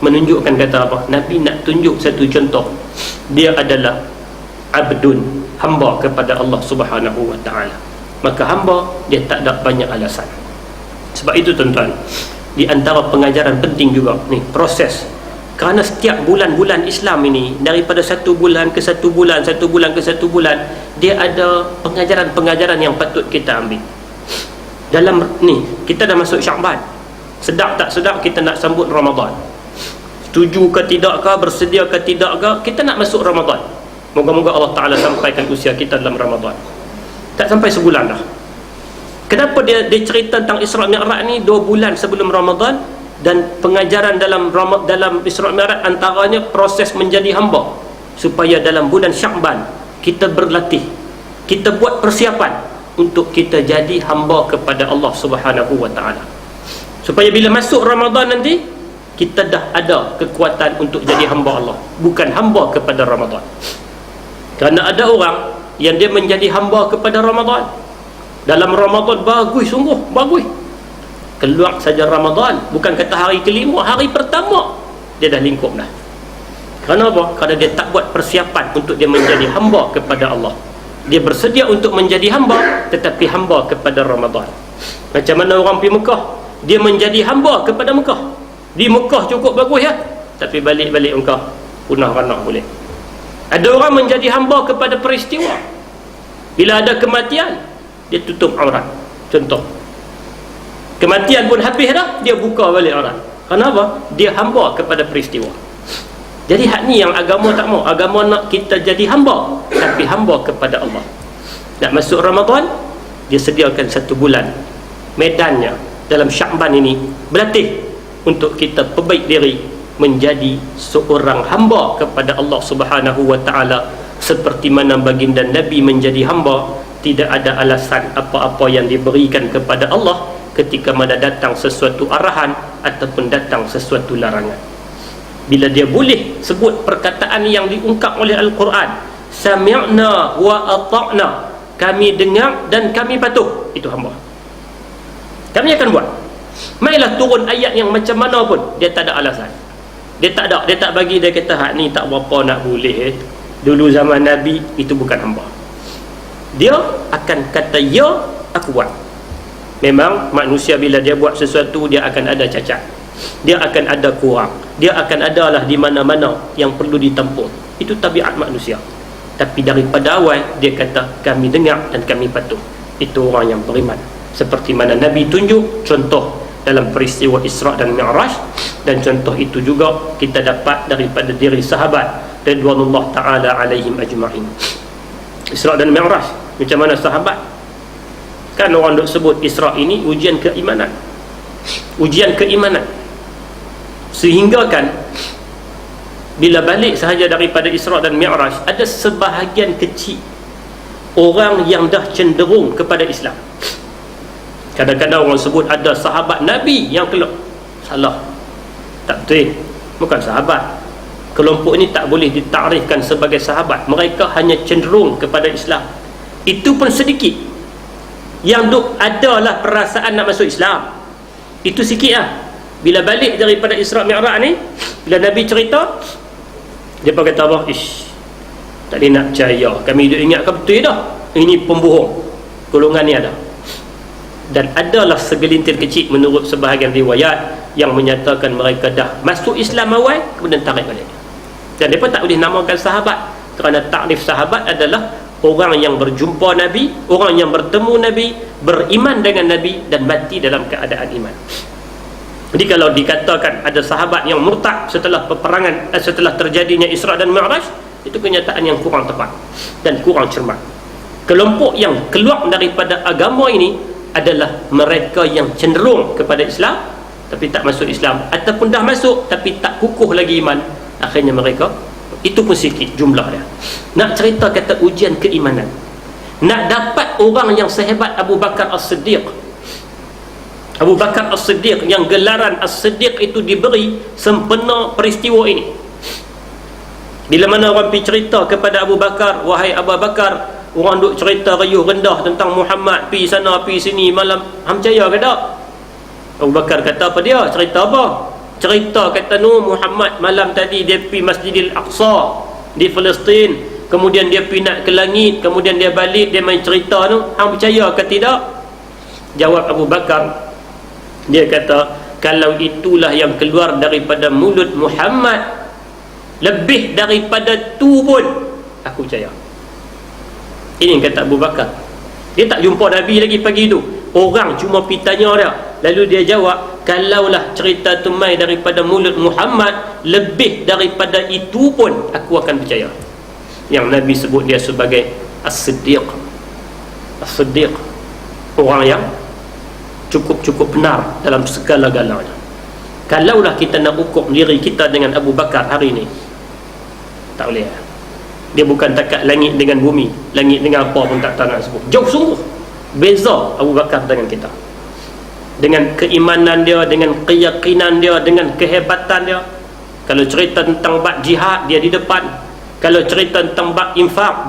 Speaker 1: menunjukkan kata apa? Nabi nak tunjuk satu contoh, dia adalah abdun, hamba kepada Allah Subhanahu wa ta'ala. Maka hamba dia tak ada banyak alasan. Sebab itu tuan-tuan, di antara pengajaran penting juga ni proses, kerana setiap bulan-bulan Islam ini, daripada satu bulan ke satu bulan, satu bulan ke satu bulan, dia ada pengajaran-pengajaran yang patut kita ambil. Dalam ni kita dah masuk Syaban, sedap tak sedap kita nak sambut Ramadan, setuju ke tidak ke, bersedia ke tidak ke, kita nak masuk Ramadan. Moga-moga Allah Ta'ala sampaikan usia kita dalam Ramadan. Tak sampai sebulan dah. Kenapa dia cerita tentang Isra' Mi'raj ni 2 bulan sebelum Ramadan? Dan pengajaran dalam Isra' Mi'raj antaranya proses menjadi hamba, supaya dalam bulan Sya'ban kita berlatih, kita buat persiapan untuk kita jadi hamba kepada Allah Subhanahu wa ta'ala, supaya bila masuk Ramadan nanti kita dah ada kekuatan untuk jadi hamba Allah, bukan hamba kepada Ramadan. Kerana ada orang yang dia menjadi hamba kepada Ramadan, dalam Ramadan bagus, sungguh bagus, keluar saja Ramadan, bukan kata hari kelima, hari pertama dia dah lingkup dah. Kerana apa? Kerana dia tak buat persiapan untuk dia menjadi hamba kepada Allah. Dia bersedia untuk menjadi hamba, tetapi hamba kepada Ramadan. Macam mana orang pergi Mekah, dia menjadi hamba kepada Mekah. Di Mekah cukup bagus ya, tapi balik-balik Mekah punah ranah boleh. Ada orang menjadi hamba kepada peristiwa, bila ada kematian dia tutup aurat. Contoh, kematian pun habis dah, dia buka balik aurat. Kenapa? Dia hamba kepada peristiwa. Jadi hak ni yang agama tak mau. Agama nak kita jadi hamba, tapi hamba kepada Allah. Nak masuk Ramadan, dia sediakan 1 bulan medannya dalam Sya'ban ini, berlatih untuk kita perbaik diri menjadi seorang hamba kepada Allah Subhanahu wa ta'ala, seperti mana baginda Nabi menjadi hamba. Tidak ada alasan apa-apa yang diberikan kepada Allah ketika mana datang sesuatu arahan ataupun datang sesuatu larangan. Bila dia boleh sebut perkataan yang diungkap oleh Al-Quran, sami'na wa ata'na, kami dengar dan kami patuh, itu hamba. Kami akan buat. Mailah turun ayat yang macam mana pun, dia tak ada alasan. Dia tak bagi, dia kata hak ni tak berapa nak boleh. Dulu zaman Nabi itu bukan hamba. Dia akan kata ya, aku buat. Memang manusia bila dia buat sesuatu, dia akan ada cacat, dia akan ada kurang, dia akan adalah di mana-mana yang perlu ditempuh. Itu tabiat manusia. Tapi daripada awal dia kata kami dengar dan kami patuh. Itu orang yang beriman. Seperti mana Nabi tunjuk contoh dalam peristiwa Isra' dan Mi'raj, dan contoh itu juga kita dapat daripada diri sahabat radhiyallahu ta'ala alaihim ajma'in. Isra' dan Mi'raj, macam mana sahabat? Kan orang duk sebut Isra' ini ujian keimanan. Ujian keimanan. Sehingga kan bila balik sahaja daripada Isra' dan Mi'raj, ada sebahagian kecil orang yang dah cenderung kepada Islam. Kadang-kadang orang sebut ada sahabat Nabi yang keluar. Salah, tak betul, bukan sahabat. Kelompok ini tak boleh ditakrifkan sebagai sahabat. Mereka hanya cenderung kepada Islam. Itu pun sedikit. Yang duk adalah perasaan nak masuk Islam, itu sikit lah. Bila balik daripada Isra' Mi'raj ni, bila Nabi cerita, dia pun kata apa? Tak boleh nak percaya, kami duk ingatkan betul dah, ini pembohong, golongan ni ada. Dan adalah segelintir kecil menurut sebahagian riwayat yang menyatakan mereka dah masuk Islam awal, kemudian tarik balik. Dan mereka tak boleh namakan sahabat, kerana takrif sahabat adalah orang yang berjumpa Nabi, orang yang bertemu Nabi, beriman dengan Nabi dan mati dalam keadaan iman. Jadi kalau dikatakan ada sahabat yang murtad setelah peperangan, setelah terjadinya Isra' dan Mi'raj, itu kenyataan yang kurang tepat dan kurang cermat. Kelompok yang keluar daripada agama ini adalah mereka yang cenderung kepada Islam tapi tak masuk Islam, ataupun dah masuk tapi tak kukuh lagi iman. Akhirnya mereka, itu pun sikit jumlah dia. Nak cerita kata ujian keimanan, nak dapat orang yang sehebat Abu Bakar As-Siddiq. Abu Bakar As-Siddiq yang gelaran As-Siddiq itu diberi sempena peristiwa ini. Bila mana orang pergi cerita kepada Abu Bakar, wahai Abu Bakar, orang duk cerita riuh rendah tentang Muhammad, pi sana pi sini malam, hang percaya ke tak? Abu Bakar kata apa dia? Cerita apa? cerita kata Muhammad malam tadi dia pergi Masjidil Aqsa di Palestin, kemudian dia pergi nak ke langit, kemudian dia balik, dia main cerita tu, hang percaya ke tidak? Jawab Abu Bakar, dia kata, kalau itulah yang keluar daripada mulut Muhammad, lebih daripada tu pun aku percaya. Ini kata Abu Bakar. Dia tak jumpa Nabi lagi pagi tu, orang cuma pergi tanya dia, lalu dia jawab, kalaulah cerita tu mai daripada mulut Muhammad, lebih daripada itu pun aku akan percaya. Yang Nabi sebut dia sebagai As-Siddiq. As-Siddiq, orang yang cukup benar dalam segala-galanya. Kalaulah kita nak ukur diri kita dengan Abu Bakar hari ini, tak boleh. Dia bukan takat langit dengan bumi, langit dengan apa pun tak nak sebut. Jauh sungguh beza Abu Bakar dengan kita, dengan keimanan dia, dengan keyakinan dia, dengan kehebatan dia. Kalau cerita tentang bab jihad, dia di depan. Kalau cerita tentang bab infak,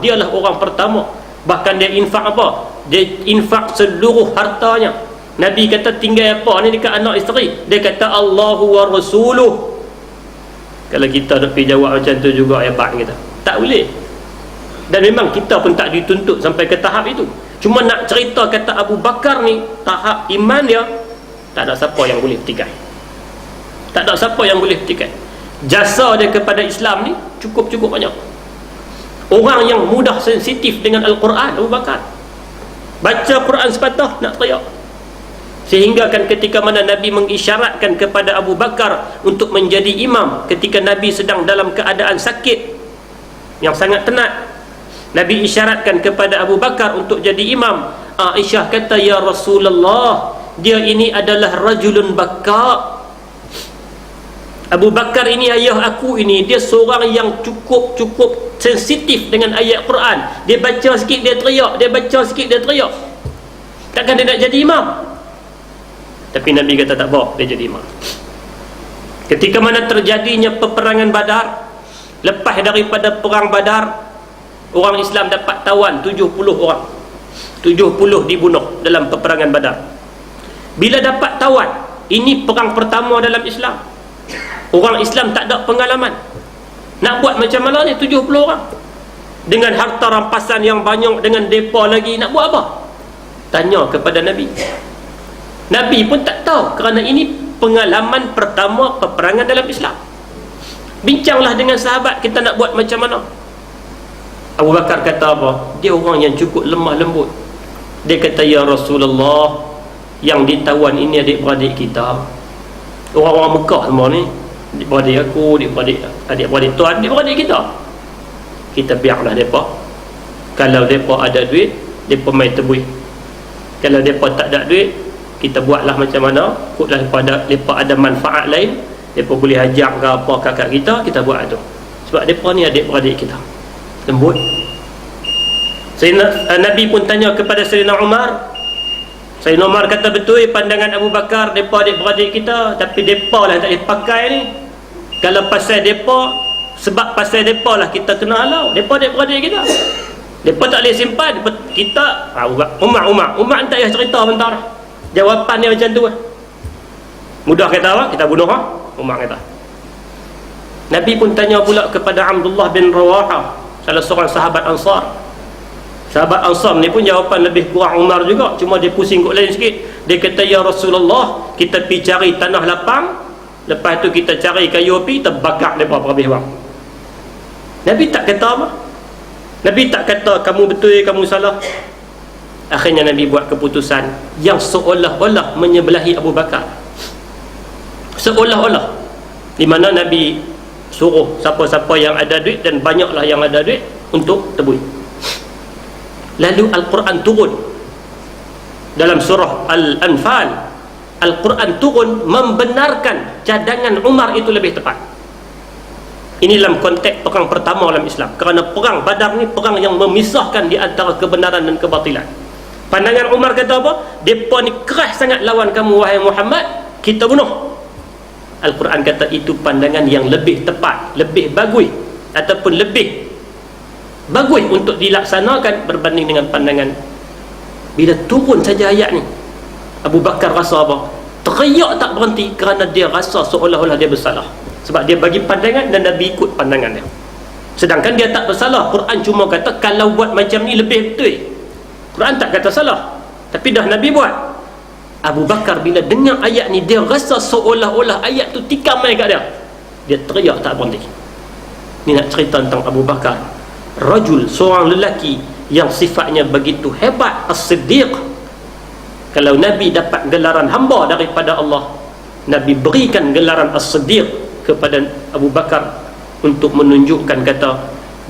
Speaker 1: dialah orang pertama. Bahkan dia infak apa? Dia infak seluruh hartanya. Nabi kata tinggal apa ni dekat anak isteri, dia kata Allahu wa rasuluh. Kalau kita nak pergi jawab macam tu juga hebat kita, tak boleh. Dan memang kita pun tak dituntut sampai ke tahap itu. Cuma nak cerita kata Abu Bakar ni, tahap iman dia, tak ada siapa yang boleh tikai. Tak ada siapa yang boleh tikai. Jasa dia kepada Islam ni cukup banyak. Orang yang mudah sensitif dengan Al-Quran, Abu Bakar. Baca Quran sepatah nak teriak. Sehingga kan ketika mana Nabi mengisyaratkan kepada Abu Bakar untuk menjadi imam ketika Nabi sedang dalam keadaan sakit yang sangat tenat, Nabi isyaratkan kepada Abu Bakar untuk jadi imam. Aisyah kata, ya Rasulullah, dia ini adalah rajulun baka. Abu Bakar ini, ayah aku ini, dia seorang yang cukup sensitif dengan ayat Quran. Dia baca sikit dia teriak, dia baca sikit dia teriak. Takkan dia nak jadi imam? Tapi Nabi kata tak apa, dia jadi imam. Ketika mana terjadinya peperangan Badar, lepas daripada perang Badar, orang Islam dapat tawan 70 orang. 70 dibunuh dalam peperangan Badar. Bila dapat tawan, ini perang pertama dalam Islam. Orang Islam tak ada pengalaman. Nak buat macam mana ni 70 orang? Dengan harta rampasan yang banyak, dengan depa lagi, nak buat apa? Tanya kepada Nabi. Nabi pun tak tahu, kerana ini pengalaman pertama peperangan dalam Islam. Bincanglah dengan sahabat, kita nak buat macam mana? Abu Bakar kata apa? Dia orang yang cukup lemah lembut. Dia kata, ya Rasulullah, yang ditawan ini adik-beradik kita, orang-orang Mekah semua ni, adik-beradik aku, adik-beradik tuan, adik-beradik kita. Kita biarlah mereka. Kalau mereka ada duit, mereka main tebui. Kalau mereka tak ada duit, kita buatlah macam mana, kutlah mereka ada manfaat lain, mereka boleh ajak ke apa kakak kita buat tu. Sebab mereka ni adik-beradik kita. Lembut. Nabi pun tanya kepada Sayyidina Umar. Sayyidina Umar kata, betul pandangan Abu Bakar, mereka adik-beradik kita, tapi mereka lah tak boleh pakai ni. Kalau pasal mereka, sebab pasal mereka lah kita kena halau. Mereka adik-beradik kita, mereka tak boleh simpan kita. Umar tak payah cerita bentar, jawapan dia macam tu lah. Mudah kata apa? Kita bunuh ha? Umar kata. Nabi pun tanya pula kepada Abdullah bin Rawaha, salah seorang sahabat Ansar. Sahabat Ansar ni pun jawapan lebih kurang Umar juga, cuma dia pusing kot lain sikit. Dia kata, ya Rasulullah, kita pergi cari tanah lapang, lepas tu kita cari kayu api, kita bakar mereka habis bang. Nabi tak kata apa. Nabi tak kata kamu betul, kamu salah. Akhirnya Nabi buat keputusan yang seolah-olah menyebelahi Abu Bakar. Seolah-olah. Di mana Nabi suruh siapa-siapa yang ada duit, dan banyaklah yang ada duit, untuk tebui. Lalu Al-Quran turun dalam surah Al-Anfal. Al-Quran turun membenarkan cadangan Umar itu lebih tepat. Ini dalam konteks perang pertama dalam Islam, kerana perang Badar ni perang yang memisahkan di antara kebenaran dan kebatilan. Pandangan Umar kata apa? Depa ni keras sangat lawan kamu wahai Muhammad, kita bunuh. Al-Quran kata itu pandangan yang lebih tepat, lebih bagus, ataupun lebih bagus untuk dilaksanakan berbanding dengan pandangan. Bila turun saja ayat ni, Abu Bakar rasa apa? teriak tak berhenti kerana dia rasa seolah-olah dia bersalah. Sebab dia bagi pandangan dan Nabi ikut pandangan dia. Sedangkan dia tak bersalah. Quran cuma kata kalau buat macam ni lebih betul. Quran tak kata salah, tapi dah Nabi buat. Abu Bakar bila dengar ayat ni, dia rasa seolah-olah ayat tu tikam mai kat dia. Dia teriak tak berhenti. Ni nak cerita tentang Abu Bakar, rajul, seorang lelaki yang sifatnya begitu hebat, as-siddiq. Kalau Nabi dapat gelaran hamba daripada Allah, Nabi berikan gelaran as-siddiq kepada Abu Bakar untuk menunjukkan, kata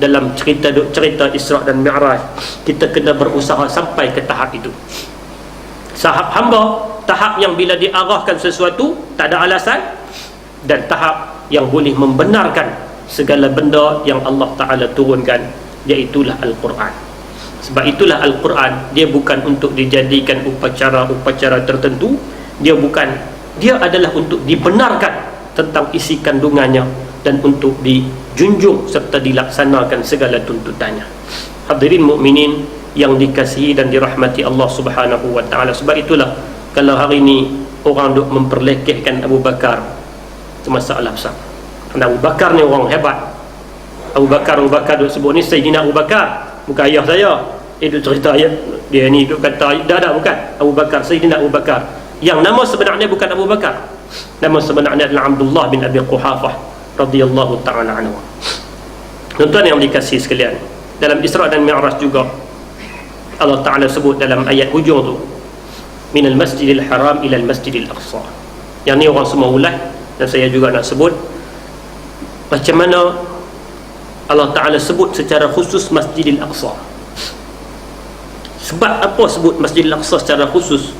Speaker 1: dalam cerita Isra' dan Mi'raj, kita kena berusaha sampai ke tahap itu. Tahap hamba, tahap yang bila diarahkan sesuatu tak ada alasan, dan tahap yang boleh membenarkan segala benda yang Allah Ta'ala turunkan, iaitulah Al-Quran. Sebab itulah Al-Quran, dia bukan untuk dijadikan upacara-upacara tertentu, dia adalah untuk dibenarkan tentang isi kandungannya dan untuk dijunjung serta dilaksanakan segala tuntutannya. Hadirin mukminin yang dikasihi dan dirahmati Allah Subhanahu wa taala. Sebab itulah kalau hari ini orang duk memperlekehkan Abu Bakar, itu masalah besar. Kerana Abu Bakar ni orang hebat. Abu Bakar duk sebut ni Sayyidina Abu Bakar, bukan ayah saya. Itu cerita ayat dia ni duk kata dah bukan Abu Bakar, Sayyidina Abu Bakar. Yang nama sebenarnya bukan Abu Bakar. Nama sebenarnya adalah Abdullah bin Abi Quhafah radhiyallahu ta'ala anhu. Tuan-tuan yang dikasihi sekalian, dalam Isra' dan Mi'raj juga Allah Ta'ala sebut dalam ayat hujung tu, minal masjidil haram ilal masjidil aqsa. Yang ni orang semua ulas, dan saya juga nak sebut macam mana Allah Ta'ala sebut secara khusus Masjidil Aqsa. Sebab apa sebut Masjidil Aqsa secara khusus?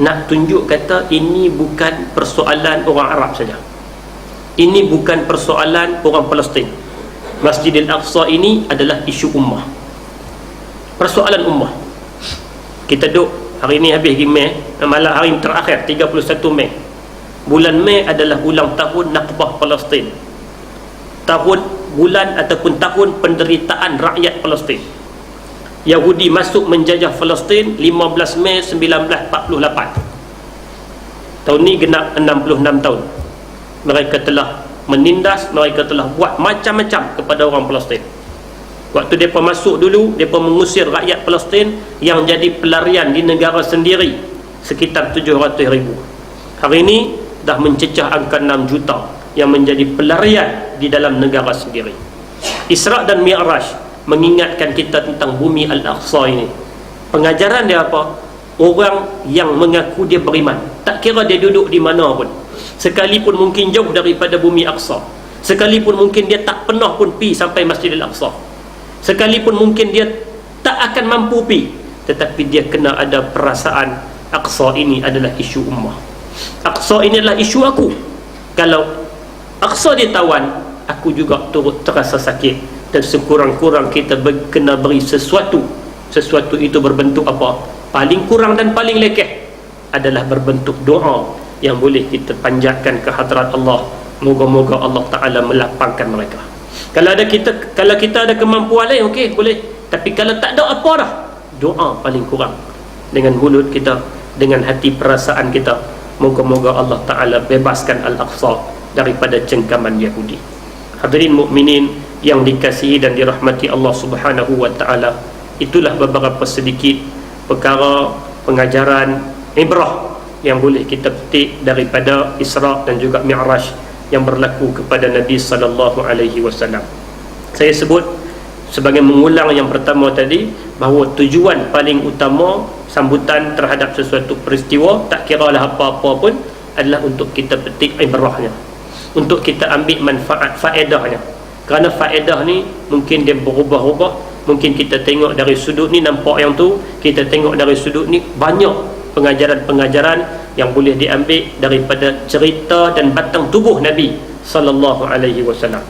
Speaker 1: Nak tunjuk kata ini bukan persoalan orang Arab saja, ini bukan persoalan orang Palestin. Masjidil Aqsa ini adalah isu ummah, persoalan ummah. Kita duduk hari ni habis Mei, malam hari terakhir 31 Mei. Bulan Mei adalah ulang tahun Nakbah Palestin, bulan ataupun tahun penderitaan rakyat Palestin. Yahudi masuk menjajah Palestin 15 Mei 1948. Tahun ni genap 66 tahun. Mereka telah menindas, mereka telah buat macam-macam kepada orang Palestin. Waktu mereka masuk dulu, mereka mengusir rakyat Palestin yang jadi pelarian di negara sendiri sekitar 700,000. Hari ini dah mencecah angka 6 juta yang menjadi pelarian di dalam negara sendiri. Isra' dan Mi'raj mengingatkan kita tentang bumi Al-Aqsa ini. Pengajaran dia apa? Orang yang mengaku dia beriman, tak kira dia duduk di mana pun, sekalipun mungkin jauh daripada bumi Aqsa, sekalipun mungkin dia tak pernah pun pi sampai Masjidil Aqsa, sekalipun mungkin dia tak akan mampu pi, tetapi dia kena ada perasaan Aqsa ini adalah isu ummah. Aqsa ini adalah isu aku. Kalau Aqsa ditawan, aku juga turut terasa sakit. Dan sekurang-kurang kita kena beri sesuatu itu berbentuk apa? Paling kurang dan paling lekeh adalah berbentuk doa yang boleh kita panjatkan ke hadrat Allah. Moga-moga Allah Ta'ala melapangkan mereka. Kalau kita ada kemampuan lain, okey, boleh. Tapi kalau tak ada apa dah, doa paling kurang dengan mulut kita, dengan hati perasaan kita. Moga-moga Allah Ta'ala bebaskan Al-Aqsa daripada cengkaman Yahudi. Hadirin mukminin yang dikasihi dan dirahmati Allah Subhanahu wa taala, itulah beberapa sedikit perkara pengajaran ibrah yang boleh kita petik daripada Isra' dan juga Mi'raj yang berlaku kepada Nabi sallallahu alaihi wasallam. Saya sebut sebagai mengulang yang pertama tadi, bahawa tujuan paling utama sambutan terhadap sesuatu peristiwa, tak kiralah apa-apa pun, adalah untuk kita petik ibrahnya, untuk kita ambil manfaat faedahnya. Kerana faedah ni mungkin dia berubah-ubah. Mungkin kita tengok dari sudut ni nampak yang tu, kita tengok dari sudut ni banyak pengajaran-pengajaran yang boleh diambil daripada cerita dan batang tubuh Nabi sallallahu alaihi wasallam.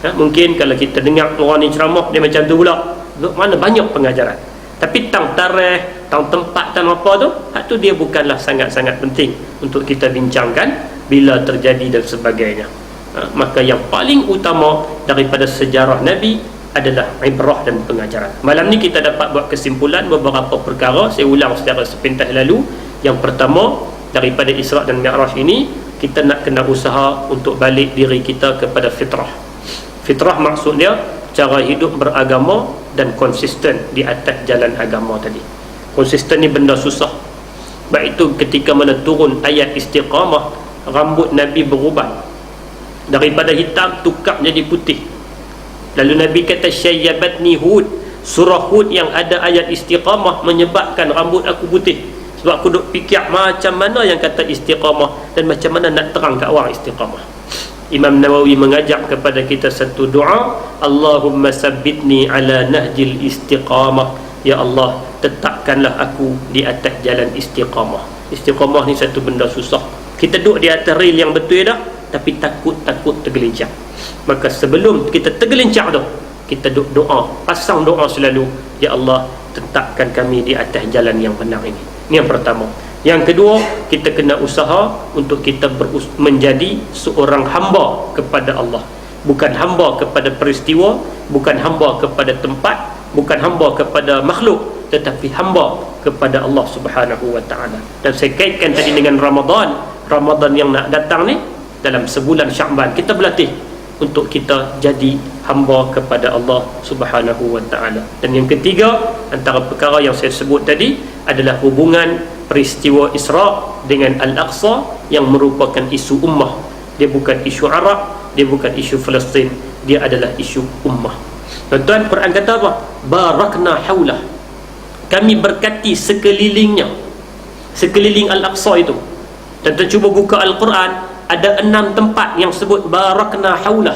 Speaker 1: Mungkin kalau kita dengar orang ni ceramah dia macam tu pula, mana banyak pengajaran. Tapi tang tarikh, tang tempat, tang apa tu, hak tu dia bukanlah sangat-sangat penting untuk kita bincangkan bila terjadi dan sebagainya. Maka yang paling utama daripada sejarah Nabi adalah ibrah dan pengajaran. Malam ni kita dapat buat kesimpulan beberapa perkara. Saya ulang secara sepintas lalu. Yang pertama, daripada Isra' dan Mi'raj ini, kita nak kena usaha untuk balik diri kita kepada fitrah. Fitrah maksudnya cara hidup beragama dan konsisten di atas jalan agama tadi. Konsisten ni benda susah. Sebab itu ketika mana turun ayat istiqamah, rambut Nabi berubah daripada hitam tukar jadi putih. Lalu Nabi kata, syayyabatni Hud, surah Hud yang ada ayat istiqamah menyebabkan rambut aku putih. Sebab aku duk fikir macam mana yang kata istiqamah dan macam mana nak terang kat orang istiqamah. Imam Nawawi mengajak kepada kita satu doa, Allahumma sabbitni ala nahjil istiqamah. Ya Allah, tetapkanlah aku di atas jalan istiqamah. Istiqamah ni satu benda susah. Kita duduk di atas rel yang betul dah, tapi takut tergelincir. Maka sebelum kita tergelincir tu, kita doa, pasang doa selalu, ya Allah, tetapkan kami di atas jalan yang benar ini. Ini yang pertama. Yang kedua, kita kena usaha untuk kita menjadi seorang hamba kepada Allah. Bukan hamba kepada peristiwa, bukan hamba kepada tempat, bukan hamba kepada makhluk, tetapi hamba kepada Allah Subhanahu wa ta'ala. Dan saya kaitkan tadi dengan Ramadan yang nak datang ni, dalam sebulan Sya'ban kita berlatih untuk kita jadi hamba kepada Allah Subhanahu wa ta'ala. Dan yang ketiga, antara perkara yang saya sebut tadi adalah hubungan peristiwa Isra' dengan Al-Aqsa yang merupakan isu ummah. Dia bukan isu Arab, dia bukan isu Palestin, dia adalah isu ummah. Tuan-tuan, Quran kata apa? Barakna haulah, kami berkati sekelilingnya, sekeliling Al-Aqsa itu. Tuan-tuan cuba buka Al-Quran, ada 6 tempat yang sebut barakna haulah.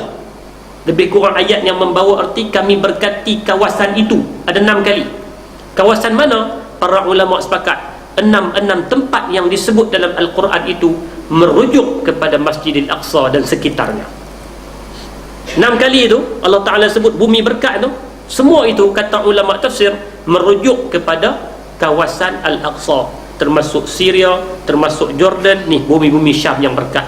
Speaker 1: Lebih kurang ayat yang membawa arti kami berkati kawasan itu, ada 6 kali. Kawasan mana? Para ulama sepakat 6 tempat yang disebut dalam Al-Quran itu merujuk kepada Masjidil Aqsa dan sekitarnya. 6 kali itu Allah Ta'ala sebut bumi berkat tu. Semua itu kata ulama tafsir merujuk kepada kawasan Al-Aqsa, termasuk Syria, termasuk Jordan. Ni bumi-bumi Syam yang berkat.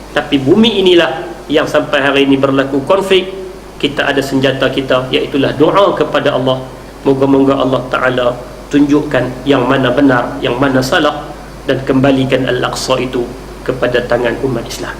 Speaker 1: Tapi bumi inilah yang sampai hari ini berlaku konflik. Kita ada senjata kita, iaitulah doa kepada Allah. Moga-moga Allah Ta'ala tunjukkan yang mana benar, yang mana salah, dan kembalikan Al-Aqsa itu kepada tangan umat Islam.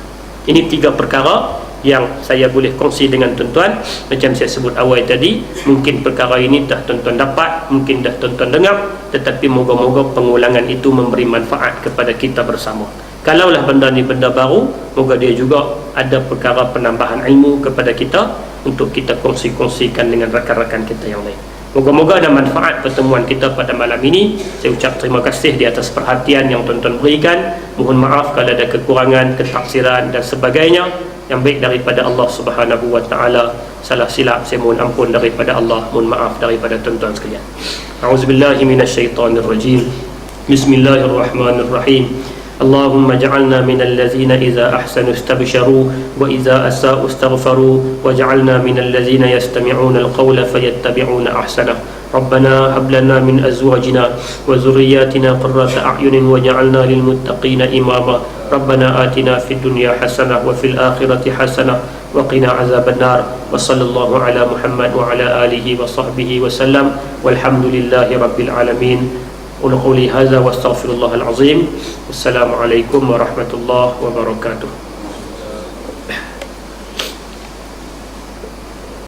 Speaker 1: Ini 3 perkara yang saya boleh kongsi dengan tuan-tuan. Macam saya sebut awal tadi, mungkin perkara ini dah tuan-tuan dapat, mungkin dah tuan-tuan dengar, tetapi moga-moga pengulangan itu memberi manfaat kepada kita bersama. Kalaulah benda ni benda baru, moga dia juga ada perkara penambahan ilmu kepada kita untuk kita kongsi-kongsikan dengan rakan-rakan kita yang lain. Moga-moga ada manfaat pertemuan kita pada malam ini. Saya ucap terima kasih di atas perhatian yang tuan-tuan berikan. Mohon maaf kalau ada kekurangan, ketaksiran dan sebagainya. Yang baik daripada Allah Subhanahu wa ta'ala, salah silap saya mohon ampun daripada Allah, mohon maaf daripada tuan-tuan sekalian. A'udzubillahi minasyaitonirrajim. Bismillahirrahmanirrahim. Allahumma ja'alna minal ladzina idza ahsanu istabsharu wa idza asa'u istaghfaru waj'alna minal ladzina yastami'una al-qawla fayattabi'una ahsana. Rabbana hab lana min azwajina wa dhurriyyatina qurrata a'yunin waj'alna lil muttaqina imama. Rabbana atina fid dunya hasanah wa fil akhirati hasanah wa qina azabannar. Wa sallallahu ala Muhammad wa ala alihi wa sahbihi wa sallam. Walhamdulillahi rabbil alamin. قولي هذا واستغفر الله العظيم. والسلام عليكم ورحمة الله وبركاته.